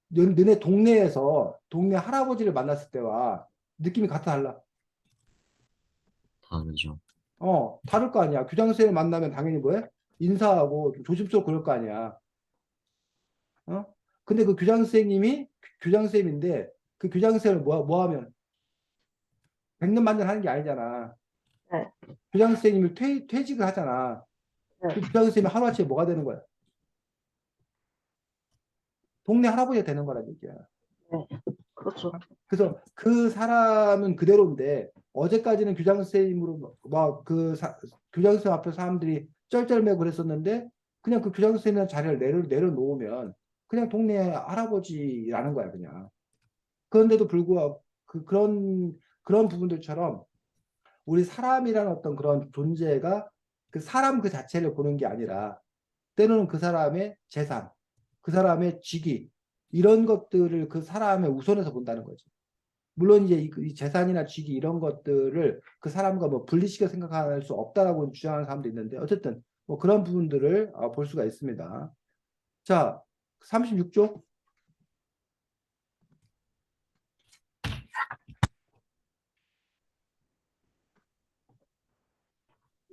너네 동네에서 동네 할아버지를 만났을 때와 느낌이 같아 달라. 다르죠. 다를 거 아니야. 교장 선생님 만나면 당연히 뭐해? 인사하고 좀 조심스럽고 그럴 거 아니야. 어? 근데 그 교장 선생님이 교장 선생님인데 그 교장 선생님을 뭐 하면 백년 만년 하는 게 아니잖아. 네, 교장 선생님을 퇴직을 하잖아. 네, 그 교장 선생님이 하루아침에 뭐가 되는 거야? 동네 할아버지가 되는 거란 얘기야. 네. 그렇죠. 그래서 그 사람은 그대로인데 어제까지는 교장 선생님으로 막그 교장 선생님 앞에 사람들이 쩔쩔매고 그랬었는데 그냥 그 교장 선생님이라는 자리를 내려놓으면 그냥 동네 할아버지라는 거야 그냥. 그런데도 불구하고 그런 부분들처럼 우리 사람이라는 어떤 그런 존재가 그 사람 그 자체를 보는 게 아니라 때로는 그 사람의 재산, 그 사람의 직위 이런 것들을 그 사람의 우선에서 본다는 거지. 물론 이제 이 재산이나 직위 이런 것들을 그 사람과 뭐 분리시켜 생각할 수 없다라고 주장하는 사람도 있는데 어쨌든 뭐 그런 부분들을 볼 수가 있습니다. 자, 36쪽.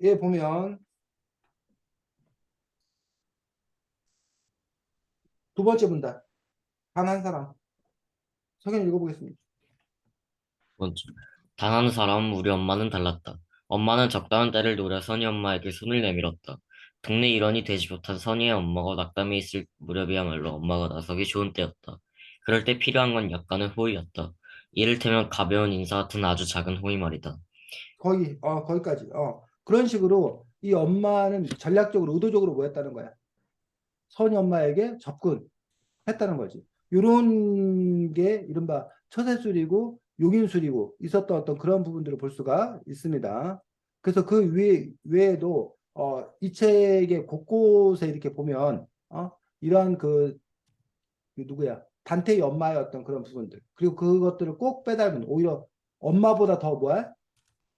에 보면 두 번째 문단. 단 한 사람. 성경 읽어보겠습니다. 먼저, 단 한 사람, 우리 엄마는 달랐다. 엄마는 적당한 때를 노려 선희 엄마에게 손을 내밀었다. 동네 일원이 되지 못한 선희의 엄마가 낙담해 있을 무렵이야말로 엄마가 나서기 좋은 때였다. 그럴 때 필요한 건 약간의 호의였다. 이를테면 가벼운 인사 같은 아주 작은 호의 말이다. 거기까지. 그런 식으로 이 엄마는 전략적으로, 의도적으로 뭐 했다는 거야? 선희 엄마에게 접근했다는 거지. 이런 게 이른바 처세술이고 용인술이고 있었던 어떤 그런 부분들을 볼 수가 있습니다. 그래서 그 외에도, 이 책의 곳곳에 이렇게 보면, 이러한 그 누구야? 단테의 엄마의 어떤 그런 부분들. 그리고 그것들을 꼭 빼닮은, 오히려 엄마보다 더 뭐야?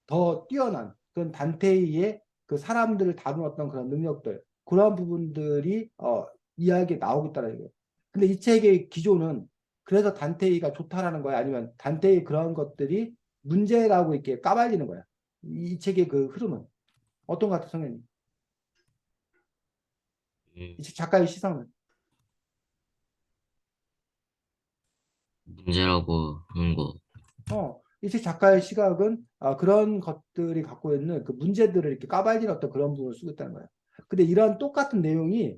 더 뛰어난 그런 단테이의 그 사람들을 다루는 어떤 그런 능력들 그러한 부분들이 이야기에 나오고 있다는 거예요. 근데 이 책의 기조는 그래서 단테이가 좋다라는 거야 아니면 단테이 그런 것들이 문제라고 이렇게 까발리는 거야. 이 책의 그 흐름은 어떤 것 같아 성현이? 음, 이 책 작가의 시선은 문제라고 하는 거. 이 책 작가의 시각은 그런 것들이 갖고 있는 그 문제들을 이렇게 까발리는 어떤 그런 부분을 쓰고 있다는 거야. 근데 이런 똑같은 내용이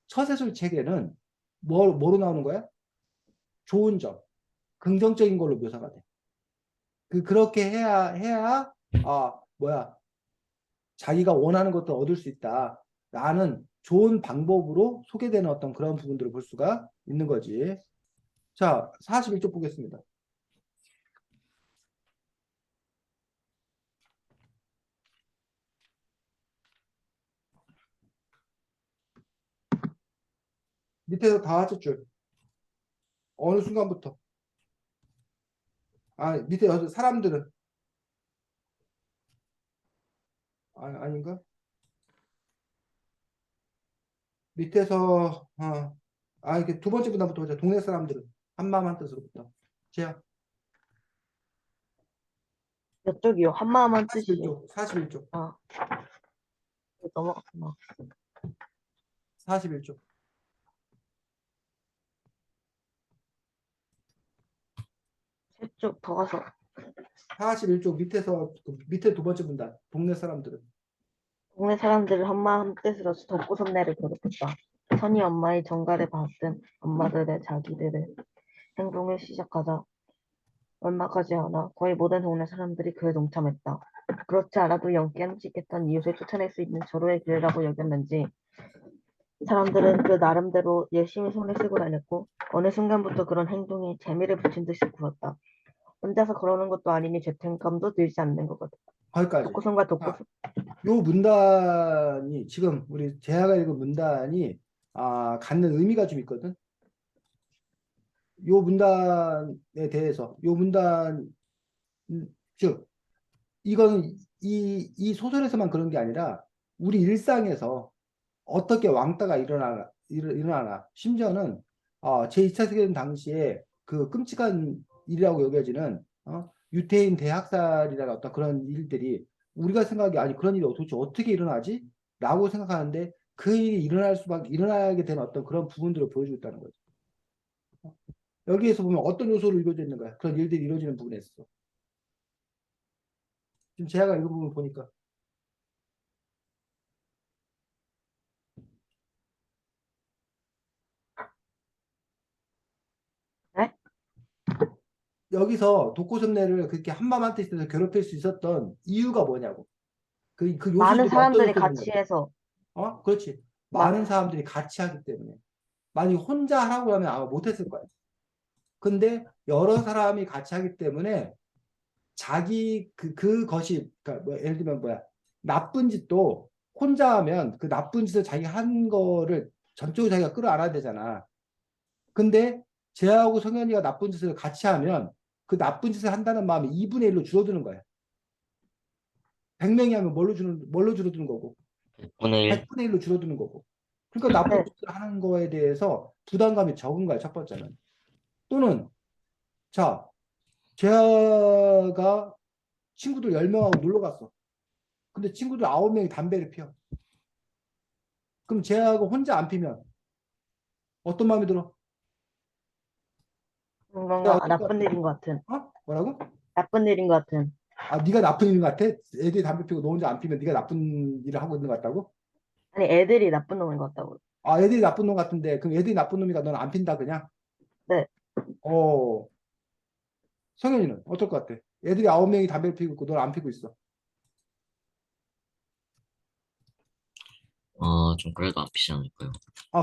처세술 책에는 뭐로 나오는 거야? 좋은 점, 긍정적인 걸로 묘사가 돼. 그렇게 해야, 자기가 원하는 것도 얻을 수 있다. 라는 좋은 방법으로 소개되는 어떤 그런 부분들을 볼 수가 있는 거지. 자, 41쪽 보겠습니다. 밑에서 다 하셨죠? 어느 순간부터. 밑에 사람들은, 아닌가? 밑에서, 이렇게 두 번째 부단부터 보자. 동네 사람들은. 한마음 한뜻으로부터. 제야, 몇 쪽이요? 한마음 한 뜻이요. 41쪽, 41쪽, 아, 넘어갔구나. 41쪽. 3쪽 더 가서. 41쪽 밑에서 그 밑에 두 번째 문단 동네 사람들은 동네 사람들을 한마음 뜻으로 덮고 선내를 괴롭혔다. 선희 엄마의 정갈에 봤던 엄마들의 자기들의 행동을 시작하자 얼마까지 하나 거의 모든 동네 사람들이 그에 동참했다. 그렇지 않아도 영기 끔찍했던 이웃을 쫓아낼 수 있는 절호의 기회라고 여겼는지 사람들은 그 나름대로 열심히 손을 쓰고 다녔고 어느 순간부터 그런 행동에 재미를 붙인 듯이 굴었다. 혼자서 그러는 것도 아니니 죄책감도 들지 않는 것 같다. 거기까지. 독고성과 자, 독고성. 요 문단이 지금 우리 재하가 읽은 문단이 갖는 의미가 좀 있거든. 요 문단에 대해서 요 문단 즉 이거는 이 소설에서만 그런 게 아니라 우리 일상에서 어떻게 왕따가 일어나나 심지어는 제2차 세계대전 당시에 그 끔찍한 일이라고 여겨지는 유태인 대학살이라는 어떤 그런 일들이 우리가 생각이 아니 그런 일이 도대체 어떻게 일어나지? 라고 생각하는데 그 일이 일어나게 된 어떤 그런 부분들을 보여주고 있다는 거죠. 여기에서 보면 어떤 요소로 이루어져 있는 거야. 그런 일들이 이루어지는 부분에 있어. 지금 제가 이 부분을 보니까 네? 여기서 독고성내를 그렇게 한마음한테 있어서 괴롭힐 수 있었던 이유가 뭐냐고. 그 많은 요소들이 어떤 사람들이 같이 요소들이냐고. 해서, 그렇지. 마, 많은 사람들이 같이 하기 때문에. 만약 혼자 하라고 하면 아마 못했을 거야. 근데 여러 사람이 같이 하기 때문에 자기 그것이 그러니까 뭐 예를 들면 뭐야 나쁜 짓도 혼자 하면 그 나쁜 짓을 자기 한 거를 전적으로 자기가 끌어안아야 되잖아. 근데 쟤하고 성현이가 나쁜 짓을 같이 하면 그 나쁜 짓을 한다는 마음이 2분의 1로 줄어드는 거야. 100명이 하면 뭘로 줄어드는 거고 100분의 1. 100분의 1로 줄어드는 거고. 그러니까 나쁜 네, 짓을 하는 거에 대해서 부담감이 적은 거야, 첫 번째는. 또는 자, 제가 친구들 10명하고 놀러 갔어. 근데 친구들 9명이 담배를 피워. 그럼 쟤하고 혼자 안 피면 어떤 마음이 들어? 야, 뭔가 어떨 것 나쁜 같아? 일인 것 같은, 뭐라고? 나쁜 일인 것 같은. 아, 네가 나쁜 일 같아? 애들이 담배 피우고 너 혼자 안 피면 네가 나쁜 일을 하고 있는 것 같다고? 아니, 애들이 나쁜 놈인 것 같다고. 아, 애들이 나쁜 놈 같은데 그럼 애들이 나쁜 놈이니까 너는 안 핀다 그냥? 네, 어, 성현이는 어떨 것 같아? 애들이 9명이 담배를 피우고 있고 너는 안 피고 있어. 좀 그래도 안 피지 않을까요?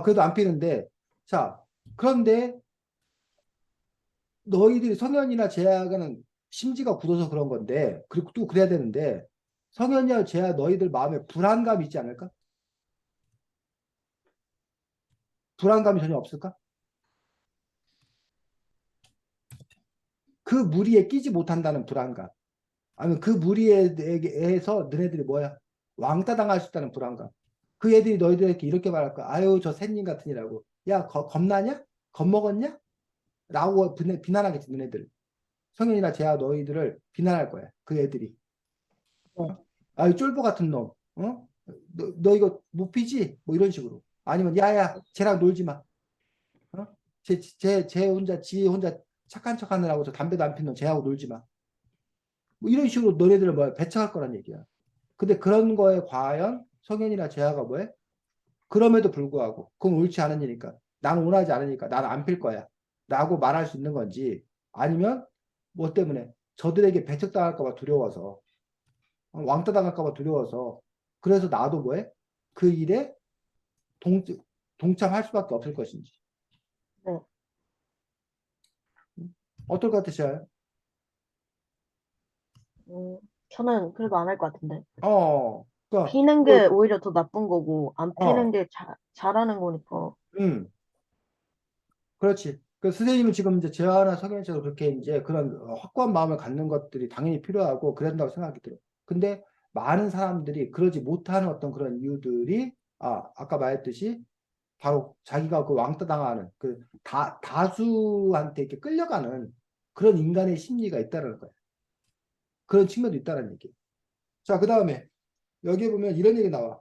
그래도 안 피는데 자, 그런데 너희들이 성현이나 재하가는 심지가 굳어서 그런 건데 그리고 또 그래야 되는데 성현이와 재하 너희들 마음에 불안감이 있지 않을까? 불안감이 전혀 없을까? 그 무리에 끼지 못한다는 불안감. 아니면 그 무리에서 너네들이 뭐야? 왕따 당할 수 있다는 불안감. 그 애들이 너희들에게 이렇게 말할 거야. 아유, 저 샌님 같으니라고. 야, 겁나냐? 겁먹었냐? 라고 비난하겠지, 너네들. 성현이나 재하 너희들을 비난할 거야. 그 애들이. 네. 아유, 쫄보 같은 놈. 너 이거 못 피지? 뭐 이런 식으로. 아니면, 야야, 쟤랑 놀지 마. 어? 지 혼자 착한 척 하느라고 저 담배도 안 피는 쟤하고 놀지 마. 뭐 이런 식으로 너네들을 뭐 배척할 거란 얘기야. 근데 그런 거에 과연 성현이나 재하가 뭐해? 그럼에도 불구하고 그건 옳지 않은 일이니까 나는 원하지 않으니까 나는 안 필 거야 라고 말할 수 있는 건지 아니면 뭐 때문에 저들에게 배척당할까 봐 두려워서 왕따 당할까 봐 두려워서 그래서 나도 뭐해? 그 일에 동, 동참할 수밖에 없을 것인지 네. 어떨 것 같으셔요? 저는 그래도 안 할 것 같은데. 그러니까 피는 게 오히려 더 나쁜 거고, 안 피는 어, 게 잘하는 거니까. 음. 그렇지. 그 선생님은 지금 이제 재화나 성현처럼 그렇게 이제 그런 확고한 마음을 갖는 것들이 당연히 필요하고 그래야 된다고 생각이 들어. 근데 많은 사람들이 그러지 못하는 어떤 그런 이유들이 아까 말했듯이 바로 자기가 그 왕따 당하는 그 다수한테 이렇게 끌려가는 그런 인간의 심리가 있다는 거야. 그런 측면도 있다는 얘기. 자, 그 다음에 여기에 보면 이런 얘기 나와.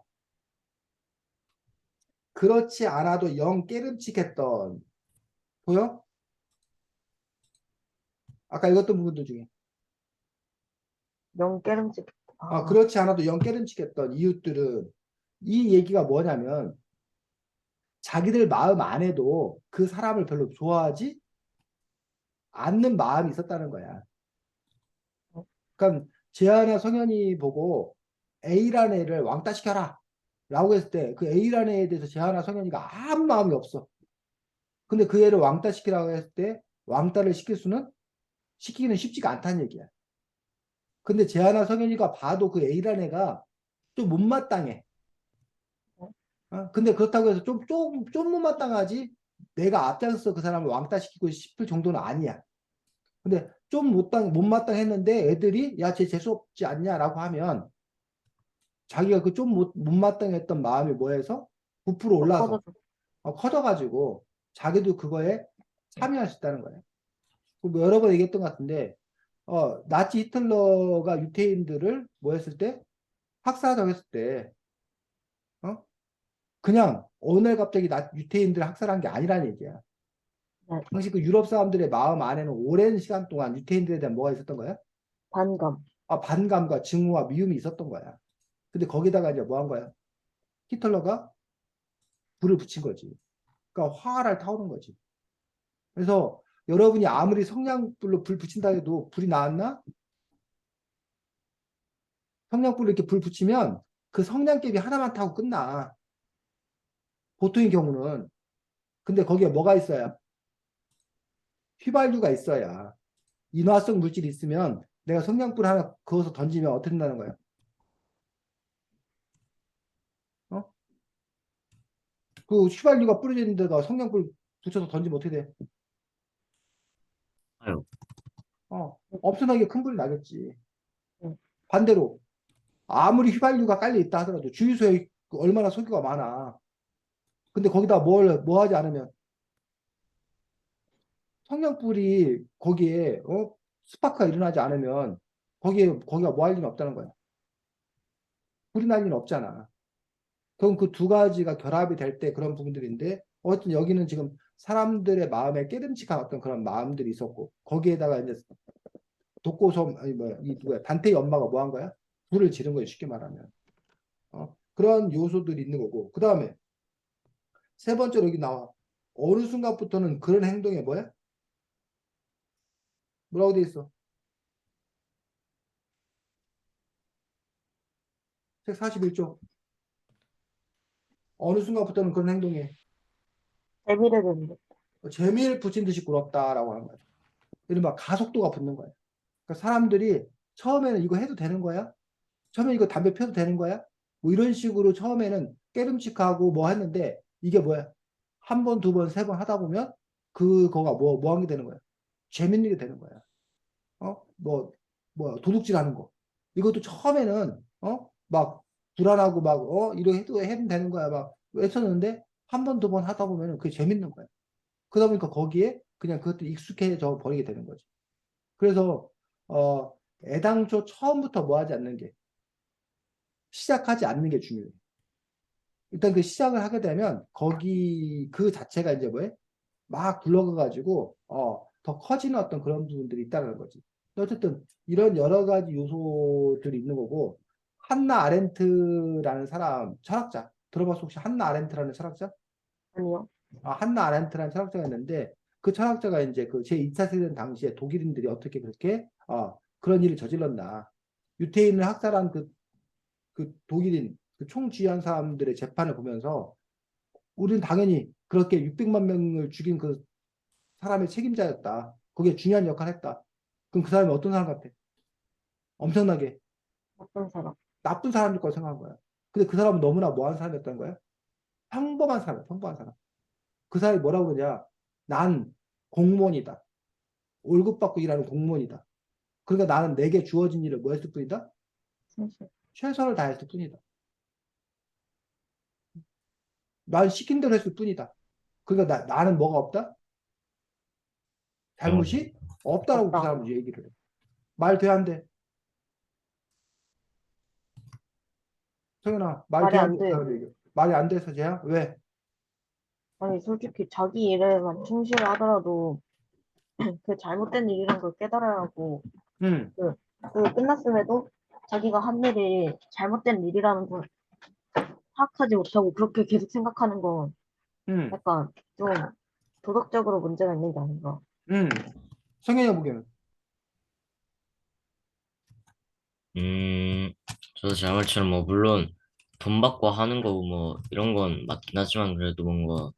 그렇지 않아도 영 깨름칙했던 보여? 아까 읽었던 부분들 중에. 명깨름직. 아, 그렇지 않아도 영 깨름칙했던 이웃들은 이 얘기가 뭐냐면 자기들 마음 안에도 그 사람을 별로 좋아하지 않는 마음이 있었다는 거야. 그러니까 재하나 성현이 보고 A라는 애를 왕따시켜라 라고 했을 때 그 A라는 애에 대해서 재하나 성현이가 아무 마음이 없어. 근데 그 애를 왕따시키라고 했을 때 왕따를 시키기는 쉽지가 않다는 얘기야. 근데 재하나 성현이가 봐도 그 A라는 애가 좀 못마땅해. 근데 그렇다고 해서 좀 못마땅하지 내가 앞장서 그 사람을 왕따시키고 싶을 정도는 아니야. 근데 좀 못마땅했는데 애들이 야, 쟤 재수없지 않냐라고 하면 자기가 그 좀 못마땅했던 마음이 뭐해서 부풀어 더 올라서 커져서. 커져가지고 자기도 그거에 참여할 수 있다는 거야. 뭐 여러 번 얘기했던 것 같은데 나치 히틀러가 유태인들을 뭐 했을 때 학살하자고 했을 때 어? 그냥 어느 날 갑자기 유태인들을 학살한 게 아니라는 얘기야. 네. 당시 그 유럽 사람들의 마음 안에는 오랜 시간 동안 유태인들에 대한 뭐가 있었던 거야? 반감. 반감과 증오와 미움이 있었던 거야. 근데 거기다가 이제 뭐 한 거야? 히틀러가 불을 붙인 거지. 그러니까 화를 타오른 거지. 그래서 여러분이 아무리 성냥불로 불 붙인다 해도 불이 나왔나? 성냥불로 이렇게 불 붙이면 그 성냥개비 하나만 타고 끝나. 보통의 경우는. 근데 거기에 뭐가 있어야? 휘발유가 있어야. 인화성 물질이 있으면 내가 성냥불 하나 그어서 던지면 어떻게 된다는 거야? 어? 그 휘발유가 뿌려져 있는 데가 성냥불 붙여서 던지면 어떻게 돼? 아유, 엄청나게 큰 불이 나겠지. 응. 반대로 아무리 휘발유가 깔려 있다 하더라도 주유소에 얼마나 석유가 많아. 근데 거기다 뭐 하지 않으면 성냥불이 거기에 스파크가 일어나지 않으면 거기가 뭐 할 일은 없다는 거야. 불이 날 일은 없잖아. 그럼 그 두 가지가 결합이 될 때 그런 부분들인데 어쨌든 여기는 지금 사람들의 마음에 깨름직한 어떤 그런 마음들이 있었고 거기에다가 이제 독고섬 아니 뭐야 이 누구야 단테의 엄마가 뭐 한 거야? 불을 지른 거예요 쉽게 말하면. 그런 요소들이 있는 거고 그 다음에 세 번째로 여기 나와 어느 순간부터는 그런 행동에 뭐야? 뭐라고 돼 있어? 책 41조 어느 순간부터는 그런 행동에 재미를 듣는. 재미를 붙인 듯이 굴었다라고 하는 거야. 이른바 가속도가 붙는 거야. 그러니까 사람들이 처음에는 이거 해도 되는 거야? 처음에 이거 담배 펴도 되는 거야? 뭐 이런 식으로 처음에는 깨름칙하고 뭐 했는데 이게 뭐야? 한 번, 두 번, 세 번 하다 보면 그거가 뭐 한 게 되는 거야? 재밌는 게 되는 거야. 뭐 도둑질 하는 거. 이것도 처음에는 막 불안하고 막 이거 해도 되는 거야. 막 외쳤는데 한 번, 두 번 하다 보면은 그게 재밌는 거야. 그러다 보니까 거기에 그냥 그것도 익숙해져 버리게 되는 거지. 그래서 애당초 처음부터 뭐 하지 않는 게 시작하지 않는 게 중요해. 일단 그 시작을 하게 되면 거기 그 자체가 이제 뭐해? 막 굴러가가지고 더 커지는 어떤 그런 부분들이 있다는 거지. 어쨌든 이런 여러 가지 요소들이 있는 거고 한나 아렌트라는 사람 철학자 들어봤어 혹시 한나 아렌트라는 철학자? 아니요. 한나 아렌트라는 철학자가 있는데 그 철학자가 이제 그 제2차 세대전 당시에 독일인들이 어떻게 그렇게 그런 일을 저질렀나 유태인을 학살한 그 독일인 그 총주의한 사람들의 재판을 보면서 우리는 당연히 그렇게 600만 명을 죽인 그 사람의 책임자였다. 거기에 중요한 역할을 했다. 그럼 그 사람이 어떤 사람 같아? 엄청나게 나쁜 사람. 나쁜 사람일 거라고 생각한 거야. 근데 그 사람은 너무나 뭐한 사람이었던 거야? 평범한 사람, 평범한 사람. 그 사람이 뭐라고 그러냐? 난 공무원이다. 월급 받고 일하는 공무원이다. 그러니까 나는 내게 주어진 일을 뭐 했을 뿐이다? 진실. 최선을 다했을 뿐이다. 난 시킨 대로 했을 뿐이다. 그러니까 나는 뭐가 없다? 잘못이 없다라고 그 없다. 사람은 얘기를 해. 말 돼, 안 돼? 성현아, 말 말이 돼, 안 안 돼? 그 돼. 사람 얘기. 말이 안 돼서 쟤야? 왜? 아니, 솔직히 자기 일에만 충실을 하더라도 그 잘못된 일이란 걸 깨달아야 하고, 응, 그 끝났음에도 자기가 한 일이 잘못된 일이라는 걸 파악하지 못하고 그렇게 계속 생각하는 건 응, 약간 좀 도덕적으로 문제가 있는 게 아닌가. 응. 성현이가 보기에는. 음, 저도 제 말처럼 뭐 물론 돈 받고 하는 거 뭐 이런 건 맞긴 하지만 그래도 뭔가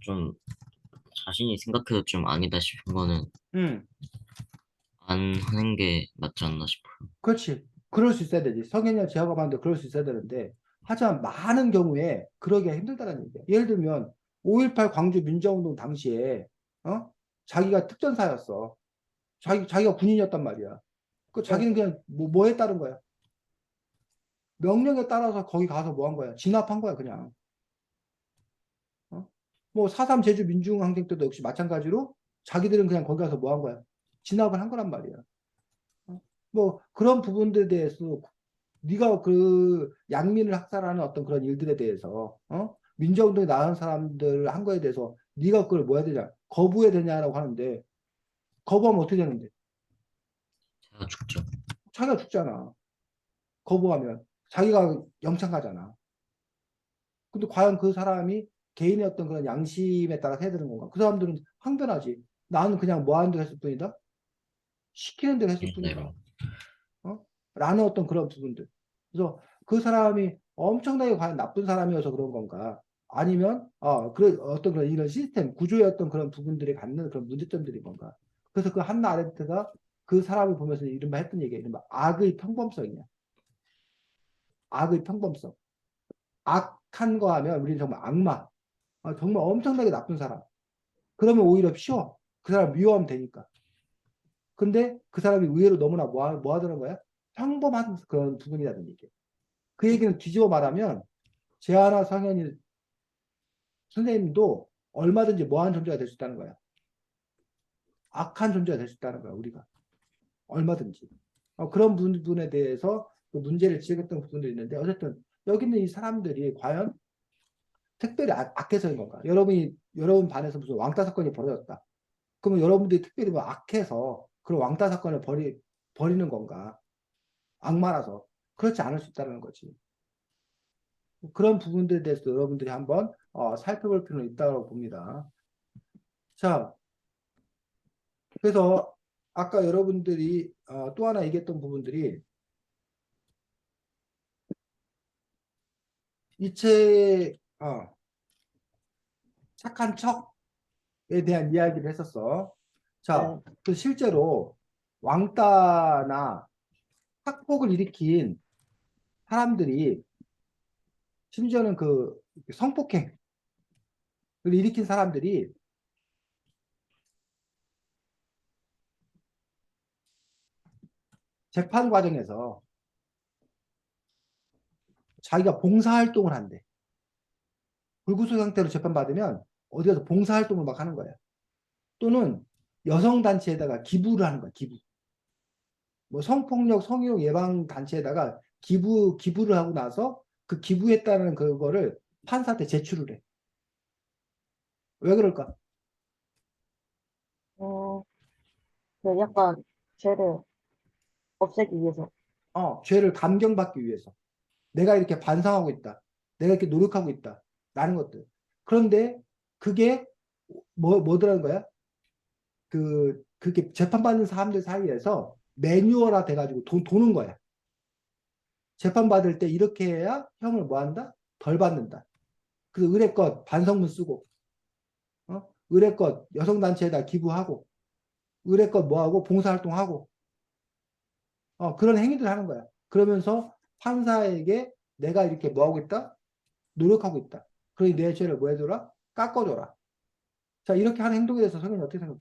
좀 자신이 생각해도 좀 아니다 싶은 거는 응, 안 하는 게 맞지 않나 싶어요. 그렇지. 그럴 수 있어야 되지. 성현이가 제어가 봤는데 그럴 수 있어야 되는데, 하지만 많은 경우에 그러기가 힘들다는 얘기야. 예를 들면, 5.18 광주 민주화운동 당시에, 자기가 특전사였어. 자기가 군인이었단 말이야. 그 네, 자기는 그냥 뭐에 따른 거야? 명령에 따라서 거기 가서 뭐 한 거야? 진압한 거야, 그냥. 뭐, 4.3 제주 민중항쟁 때도 역시 마찬가지로 자기들은 그냥 거기 가서 뭐 한 거야? 진압을 한 거란 말이야. 뭐, 그런 부분들에 대해서 네가 그 양민을 학살하는 어떤 그런 일들에 대해서 민주화운동에 나선 사람들 한 거에 대해서 네가 그걸 뭐 해야 되냐? 거부해야 되냐라고 하는데 거부하면 어떻게 되는데? 제가 죽죠. 자기가 죽잖아. 거부하면 자기가 영창 가잖아. 근데 과연 그 사람이 개인의 어떤 그런 양심에 따라 해야 되는 건가? 그 사람들은 항변하지. 나는 그냥 뭐 하는 대로 했을 뿐이다. 시키는 대로 했을 뿐이다. 대로. 어? 라는 어떤 그런 부분들. 그래서 그 사람이 엄청나게 과연 나쁜 사람이어서 그런 건가? 아니면, 그래, 어떤 그런 이런 시스템, 구조의 어떤 그런 부분들이 갖는 그런 문제점들인 건가? 그래서 그 한나 아렌트가 그 사람을 보면서 이른바 했던 얘기가 이른바 악의 평범성이야. 악의 평범성. 악한 거 하면 우리는 정말 악마. 정말 엄청나게 나쁜 사람. 그러면 오히려 쉬워. 그 사람 미워하면 되니까. 근데 그 사람이 의외로 너무나 뭐 하더는 거야? 평범한 그런 부분이라는 얘기야. 그 얘기는 뒤집어 말하면 재하나 성현이 선생님도 얼마든지 뭐한 존재가 될 수 있다는 거야. 악한 존재가 될 수 있다는 거야, 우리가. 얼마든지. 그런 부분에 대해서 그 문제를 지적했던 부분도 있는데, 어쨌든 여기 있는 이 사람들이 과연 특별히 악해서인 건가? 여러분 반에서 무슨 왕따 사건이 벌어졌다. 그러면 여러분들이 특별히 뭐 악해서 그런 왕따 사건을 버리는 건가? 악마라서. 그렇지 않을 수 있다는 거지. 그런 부분들에 대해서 여러분들이 한번 살펴볼 필요는 있다고 봅니다. 자, 그래서 아까 여러분들이 또 하나 얘기했던 부분들이 이책 착한 척에 대한 이야기를 했었어. 자, 네. 그 실제로 왕따나 학폭을 일으킨 사람들이 심지어는 그 성폭행을 일으킨 사람들이 재판 과정에서 자기가 봉사활동을 한대. 불구속 상태로 재판받으면 어디 가서 봉사활동을 막 하는 거야. 또는 여성단체에다가 기부를 하는 거야, 기부. 뭐 성폭력, 성희롱 예방단체에다가 기부를 하고 나서 그 기부했다는 그거를 판사한테 제출을 해. 왜 그럴까? 어, 그 약간 죄를 없애기 위해서. 죄를 감경받기 위해서. 내가 이렇게 반성하고 있다. 내가 이렇게 노력하고 있다. 라는 것들. 그런데 그게 뭐더라는 거야? 그게 재판받는 사람들 사이에서 매뉴얼화 돼가지고 도는 거야. 재판받을 때 이렇게 해야 형을 뭐 한다? 덜 받는다. 그래서 의뢰껏 반성문 쓰고, 의뢰껏 여성단체에다 기부하고, 의뢰껏 뭐하고, 봉사활동하고, 그런 행위들 하는 거야. 그러면서 판사에게 내가 이렇게 뭐하고 있다? 노력하고 있다. 그러니 내 죄를 뭐 해줘라? 깎아줘라. 자, 이렇게 하는 행동에 대해서 선생님 어떻게 생각해?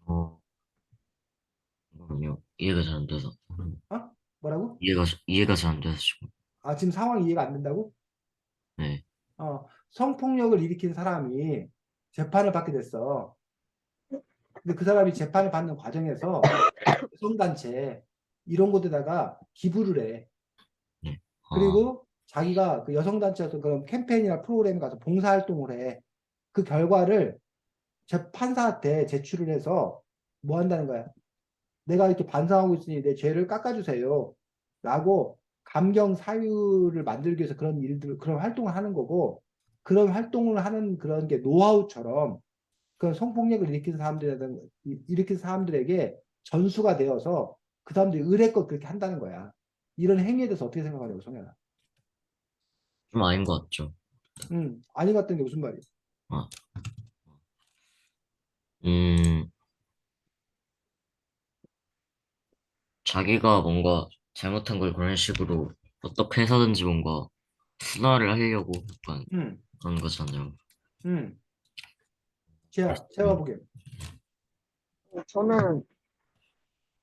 어, 잠깐만요. 이해가 잘 안 돼서. 뭐라고? 이해가 잘 안 돼서 지금. 지금 상황이 이해가 안 된다고? 네. 성폭력을 일으킨 사람이 재판을 받게 됐어. 근데 그 사람이 재판을 받는 과정에서 여성단체 이런 곳에다가 기부를 해. 네. 그리고 자기가 그 여성단체에서 그런 캠페인이나 프로그램에 가서 봉사활동을 해. 그 결과를 재판사한테 제출을 해서 뭐 한다는 거야? 내가 이렇게 반성하고 있으니 내 죄를 깎아주세요. 라고 감경 사유를 만들기 위해서 그런 일들, 그런 활동을 하는 거고, 그런 활동을 하는 그런 게 노하우처럼 그런 성폭력을 일으킨 사람들에게 전수가 되어서 그 사람들이 의례껏 그렇게 한다는 거야. 이런 행위에 대해서 어떻게 생각하냐고, 성현아. 좀 아닌 것 같죠. 아닌 것 같은 게 무슨 말이야? 아, 음, 자기가 뭔가 잘못한 걸 그런 식으로 어떻게 해서든지 뭔가 순화를 하려고 약간 음, 그런 거잖아요. 음. 제가 보기엔. 저는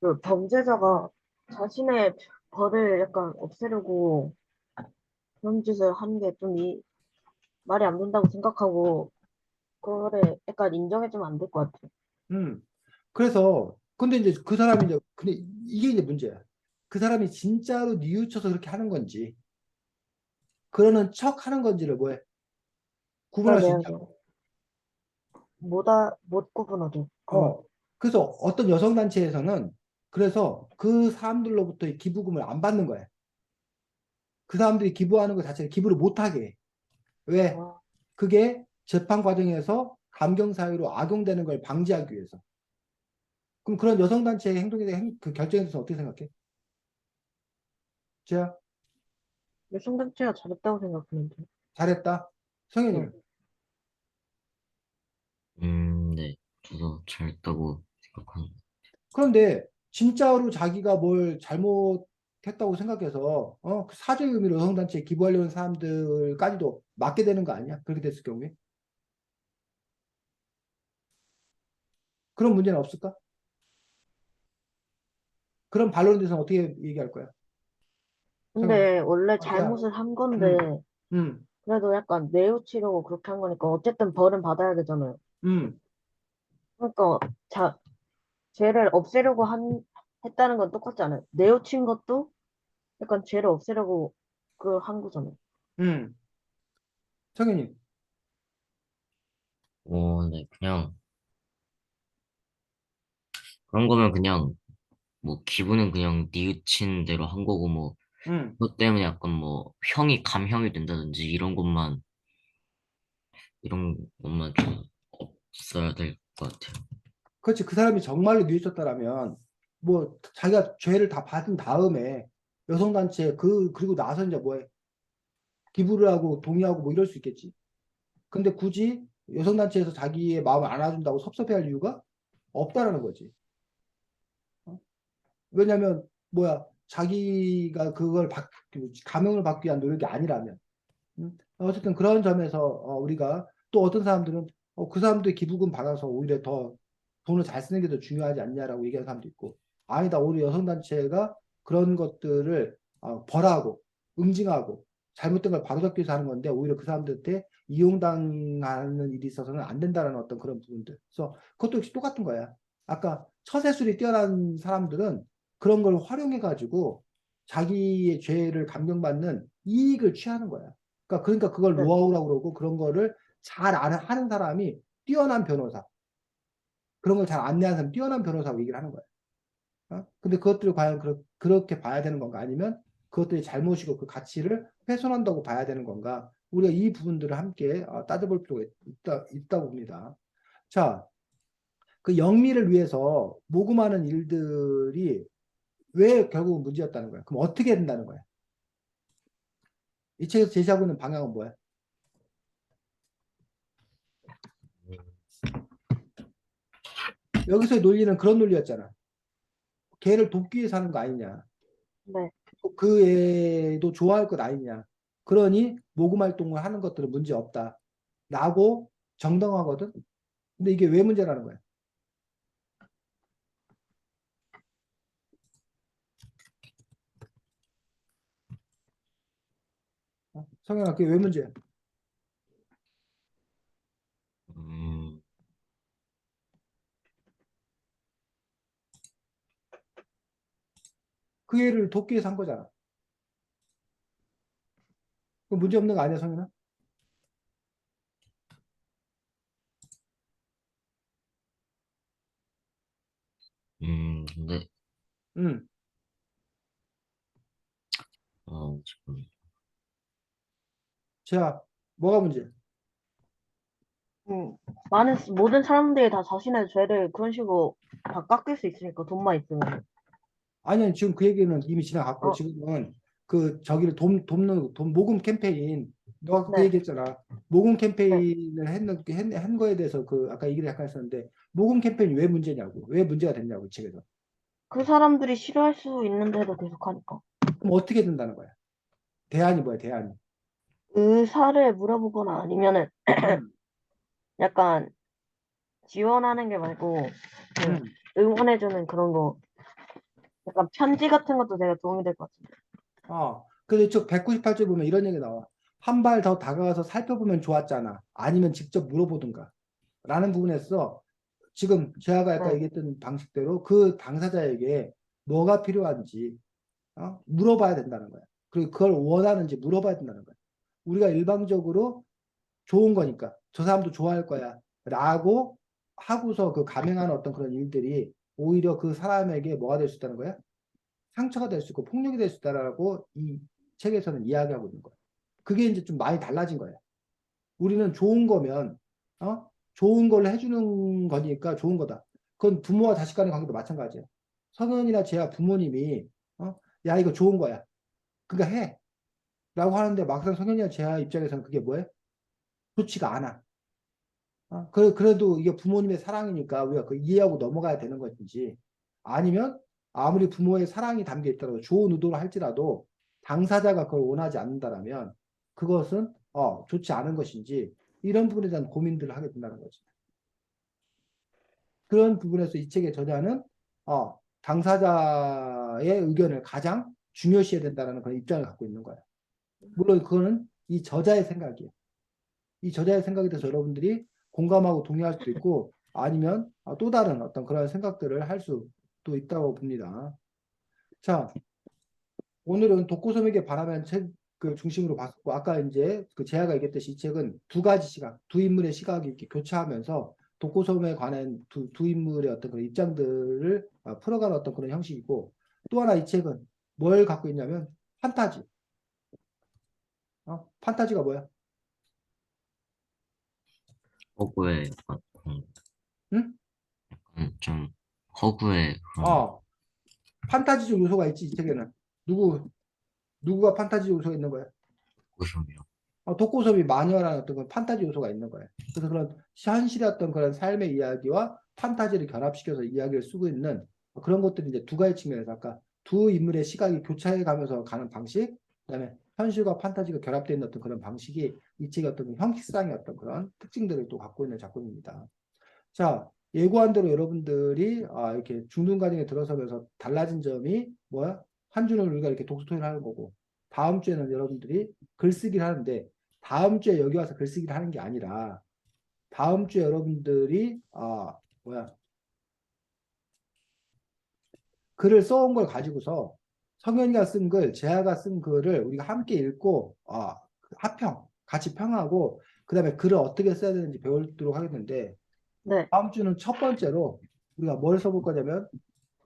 그 범죄자가 자신의 벌을 약간 없애려고 그런 짓을 하는 게 좀 말이 안 된다고 생각하고, 그거를 약간 인정해주면 안 될 것 같아요. 음. 그래서 근데 이제 그 사람이 이제 근데 이게 이제 문제야. 그 사람이 진짜로 뉘우쳐서 그렇게 하는 건지 그러는 척 하는 건지를 뭐해? 구분할 수 그러게요. 있냐? 못 구분하죠. 그래서 어떤 여성단체에서는 그래서 그 사람들로부터 기부금을 안 받는 거야. 그 사람들이 기부하는 것 자체를 기부를 못하게 해. 왜? 어, 그게 재판 과정에서 감경 사유로 악용되는 걸 방지하기 위해서. 그럼 그런 여성단체의 행동에 대해 그 결정에 대해서 어떻게 생각해? 제가 여성단체가 잘했다고 생각하는데. 잘했다. 네. 성현이는. 네. 저도 잘했다고 생각합니다. 그런데 진짜로 자기가 뭘 잘못했다고 생각해서 그 사죄의 의미로 여성단체에 기부하려는 사람들까지도 맞게 되는 거 아니야? 그렇게 됐을 경우에. 그런 문제는 없을까? 그런 반론에 대해서는 어떻게 얘기할 거야? 성현아. 근데 원래 야, 잘못을 한 건데, 음, 음, 그래도 약간 뇌우치려고 그렇게 한 거니까 어쨌든 벌은 받아야 되잖아요. 음. 그러니까 죄를 없애려고 했다는 건 똑같지 않아요? 뇌우친 것도 약간 죄를 없애려고 한 거잖아요. 음. 성현이. 네. 그냥 그런 거면 그냥 뭐 기분은 그냥 뉘우친 대로 한 거고 뭐 음. 그것 때문에 약간 뭐 형이 감형이 된다든지 이런 것만 좀 없어야 될 것 같아요. 그렇지. 그 사람이 정말로 뉘우쳤다라면 뭐 자기가 죄를 다 받은 다음에 여성단체에 그리고 나서 이제 뭐해? 기부를 하고 동의하고 뭐 이럴 수 있겠지. 근데 굳이 여성단체에서 자기의 마음을 안아준다고 섭섭해할 이유가 없다라는 거지. 어? 왜냐면 뭐야? 자기가 그걸 감형을 받기 위한 노력이 아니라면. 어쨌든 그런 점에서 우리가 또 어떤 사람들은 그 사람들이 기부금 받아서 오히려 더 돈을 잘 쓰는 게 더 중요하지 않냐라고 얘기하는 사람도 있고 아니다 오히려 여성단체가 그런 것들을 벌하고 응징하고 잘못된 걸 바로잡기 위해서 하는 건데 오히려 그 사람들한테 이용당하는 일이 있어서는 안 된다는 어떤 그런 부분들 그래서 그것도 역시 똑같은 거야 아까 처세술이 뛰어난 사람들은 그런 걸 활용해 가지고 자기의 죄를 감경받는 이익을 취하는 거야 그러니까 그걸 네. 노하우라고 그러고 그런 거를 잘 하는 사람이 뛰어난 변호사. 그런 걸 잘 안내하는 사람이 뛰어난 변호사라고 얘기를 하는 거야. 근데 그것들을 과연 그렇게 봐야 되는 건가? 아니면 그것들이 잘못이고 그 가치를 훼손한다고 봐야 되는 건가? 우리가 이 부분들을 함께 따져볼 필요가 있다고 봅니다. 자, 그 영미를 위해서 모금하는 일들이 왜 결국은 문제였다는 거야? 그럼 어떻게 된다는 거야? 이 책에서 제시하고 있는 방향은 뭐야? 여기서의 논리는 그런 논리였잖아. 걔를 돕기 위해서 하는 거 아니냐. 네. 그 애도 좋아할 것 아니냐. 그러니 모금 활동을 하는 것들은 문제 없다. 라고 정당하거든. 근데 이게 왜 문제라는 거야? 성현아, 그게 왜 문제야? 음, 그 애를 돕기 위해서 한 거잖아. 그 문제 없는 거 아니야, 성현아? 근데 응. 지금 자, 뭐가 문제야? 음, 모든 사람들이 다 자신의 죄를 그런 식으로 다 깎일 수 있으니까, 돈만 있으면. 아니, 지금 그 얘기는 이미 지나갔고, 어, 지금은 저기를 돕는, 돈 모금 캠페인, 너가 그 네. 얘기했잖아. 모금 네. 캠페인을 한 거에 대해서 아까 얘기를 약간 했었는데, 모금 캠페인이 왜 문제냐고, 왜 문제가 됐냐고, 이 책에서. 그 사람들이 싫어할 수 있는데도 계속 하니까. 그럼 어떻게 된다는 거야? 대안이 뭐야, 대안이? 의사를 물어보거나 아니면은 음, 약간 지원하는 게 말고, 음. 응원해주는 그런 거, 약간 편지 같은 것도 되게 도움이 될 것 같은데. 근데 이쪽 198쪽 보면 이런 얘기 나와. 한 발 더 다가가서 살펴보면 좋았잖아. 아니면 직접 물어보든가. 라는 부분에서 지금 제가 아까 네. 얘기했던 방식대로 그 당사자에게 뭐가 필요한지 물어봐야 된다는 거야. 그리고 그걸 원하는지 물어봐야 된다는 거야. 우리가 일방적으로 좋은 거니까 저 사람도 좋아할 거야 라고 하고서 그 감행하는 어떤 그런 일들이 오히려 그 사람에게 뭐가 될 수 있다는 거야? 상처가 될 수 있고 폭력이 될 수 있다라고 이 책에서는 이야기하고 있는 거야. 그게 이제 좀 많이 달라진 거야. 우리는 좋은 거면 좋은 걸 해주는 거니까 좋은 거다. 그건 부모와 자식 간의 관계도 마찬가지야. 성현이나 제야 부모님이 야 이거 좋은 거야. 그러니까 해. 라고 하는데 막상 성현이나 제야 입장에서는 그게 뭐야? 좋지가 않아. 그래도 이게 부모님의 사랑이니까 우리가 그 이해하고 넘어가야 되는 것인지 아니면 아무리 부모의 사랑이 담겨 있더라도 좋은 의도를 할지라도 당사자가 그걸 원하지 않는다라면 그것은 좋지 않은 것인지 이런 부분에 대한 고민들을 하게 된다는 거지. 그런 부분에서 이 책의 저자는 당사자의 의견을 가장 중요시해야 된다는 그런 입장을 갖고 있는 거야. 물론 그거는 이 저자의 생각이에요. 이 저자의 생각에 대해서 여러분들이 공감하고 동의할 수도 있고 아니면 또 다른 어떤 그런 생각들을 할 수도 있다고 봅니다. 자, 오늘은 독고섬에게 바라면 책을 중심으로 봤고 아까 이제 그 제아가 얘기했듯이 이 책은 두 가지 시각, 두 인물의 시각이 이렇게 교차하면서 독고섬에 관한 두 인물의 어떤 그런 입장들을 풀어가는 어떤 그런 형식이고 또 하나 이 책은 뭘 갖고 있냐면 판타지. 판타지가 뭐야? 허구의 약간 응? 좀 허구의 그런 어, 판타지적 요소가 있지, 이 책에는. 누구가 판타지 요소가 있는 거야? 고소미요. 독고섬이 마녀라는 어떤 그런 판타지 요소가 있는 거예요. 그래서 그런 현실의 어떤 그런 삶의 이야기와 판타지를 결합시켜서 이야기를 쓰고 있는 그런 것들이 이제 두 가지 측면에서 아까 두 인물의 시각이 교차해 가면서 가는 방식, 그다음에 현실과 판타지가 결합되어 있는 어떤 그런 방식이 이 책의 어떤 형식상의 어떤 그런 특징들을 또 갖고 있는 작품입니다. 자, 예고한 대로 여러분들이 이렇게 중등 과정에 들어서면서 달라진 점이 뭐야? 한 주는 우리가 이렇게 독서토의를 하는 거고 다음 주에는 여러분들이 글쓰기를 하는데 다음 주에 여기 와서 글쓰기를 하는 게 아니라 다음 주에 여러분들이 뭐야? 글을 써온 걸 가지고서 성현이가 쓴 글, 재하가 쓴 글을 우리가 함께 읽고 합평, 같이 평하고 그다음에 글을 어떻게 써야 되는지 배우도록 하겠는데 네. 다음 주는 첫 번째로 우리가 뭘 써볼 거냐면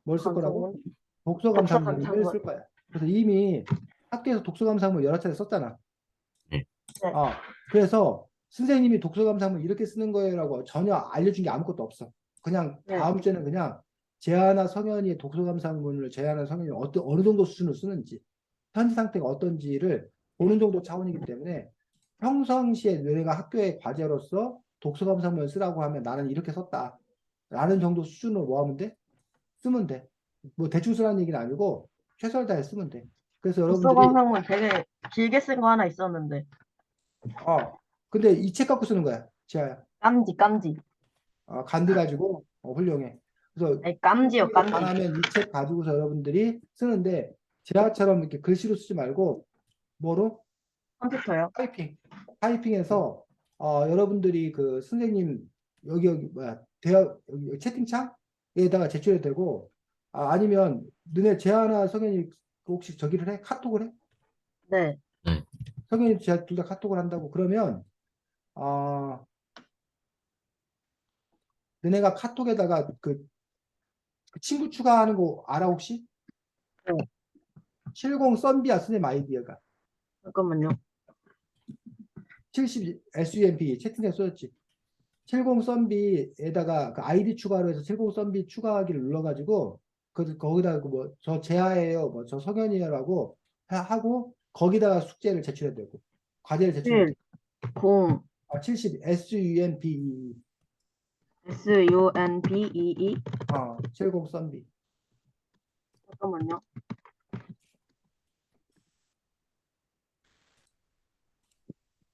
뭘 쓸 거라고? 감성문. 독서 독서 감상문을 감상문. 쓸 거야. 그래서 이미 학교에서 독서 감상문 여러 차례 썼잖아. 네. 네. 그래서 선생님이 독서 감상문 이렇게 쓰는 거예요라고 전혀 알려준 게 아무것도 없어. 그냥 네. 다음 주에는 그냥 재하나 성현이의 독서 감상문을 재하나 성현이 어느 정도 수준을 쓰는지 현재 상태가 어떤지를 보는 정도 차원이기 때문에 평상시에 너네가 학교의 과제로서 독서 감상문을 쓰라고 하면 나는 이렇게 썼다. 라는 정도 수준으로 뭐 하면 돼? 쓰면 돼. 뭐 대충 쓰라는 얘기는 아니고 최선을 다해 쓰면 돼. 그래서 독서 여러분들이 감상문 되게 길게 쓴 거 하나 있었는데. 근데 이 책 갖고 쓰는 거야. 지아야. 깜지. 간드 가지고 훌륭해. 그래서 아니, 깜지요, 이게 깜지. 반하면 이 책 가지고서 여러분들이 쓰는데 지아처럼 이렇게 글씨로 쓰지 말고 뭐로? 컴퓨터요. 타이핑해서 여러분들이 그 선생님 여기 뭐야 대화 여기 채팅창에다가 제출해도 되고 아니면 너네 재하나 성현이 혹시 저기를 해? 카톡을 해? 네. 네. 성현이 재하 둘 다 카톡을 한다고 그러면 어, 너네가 카톡에다가 그 친구 추가하는 거 알아 혹시? 네. 70 썬비야 선생님 아이디어가 잠깐만요. 70 SUMP 채팅창에 써졌지 70 썬비에다가 그 아이디 추가로 해서 70 썬비 추가하기를 눌러가지고 거기다가 뭐저 재하예요 뭐 저 석연이라고 하고 거기다가 숙제를 제출해야 되고 과제를 제출해야 7, 돼. 0, 70 SUMP SUNBEE. 70 썬비 잠깐만요.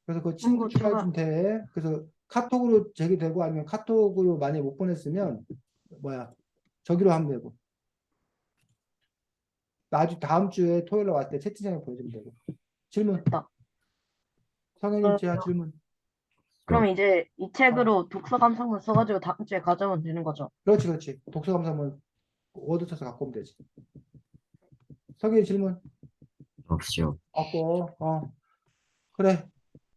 그래서 그 친구 친구 추가해 추가. 주면 돼. 그래서 카톡으로 제기되고 아니면 카톡으로 만약에 못 보냈으면 뭐야 저기로 하면 되고 나중 다음 주에 토요일에 왔을 때 채팅창에 보내주면 되고 질문 됐다. 성현이 그러면 제한 질문 그럼 이제 이 책으로 독서 감상문 써가지고 다음 주에 가져오면 되는 거죠. 그렇지, 그렇지. 독서 감상문 워드 쳐서 갖고 오면 되지. 석희 질문 없죠. 없고, 그래.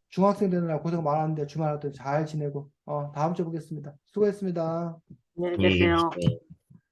중학생 되느라 고생 많았는데 주말 하여튼 잘 지내고, 다음 주에 보겠습니다. 수고했습니다. 안녕히 안녕히 계세요. 계세요.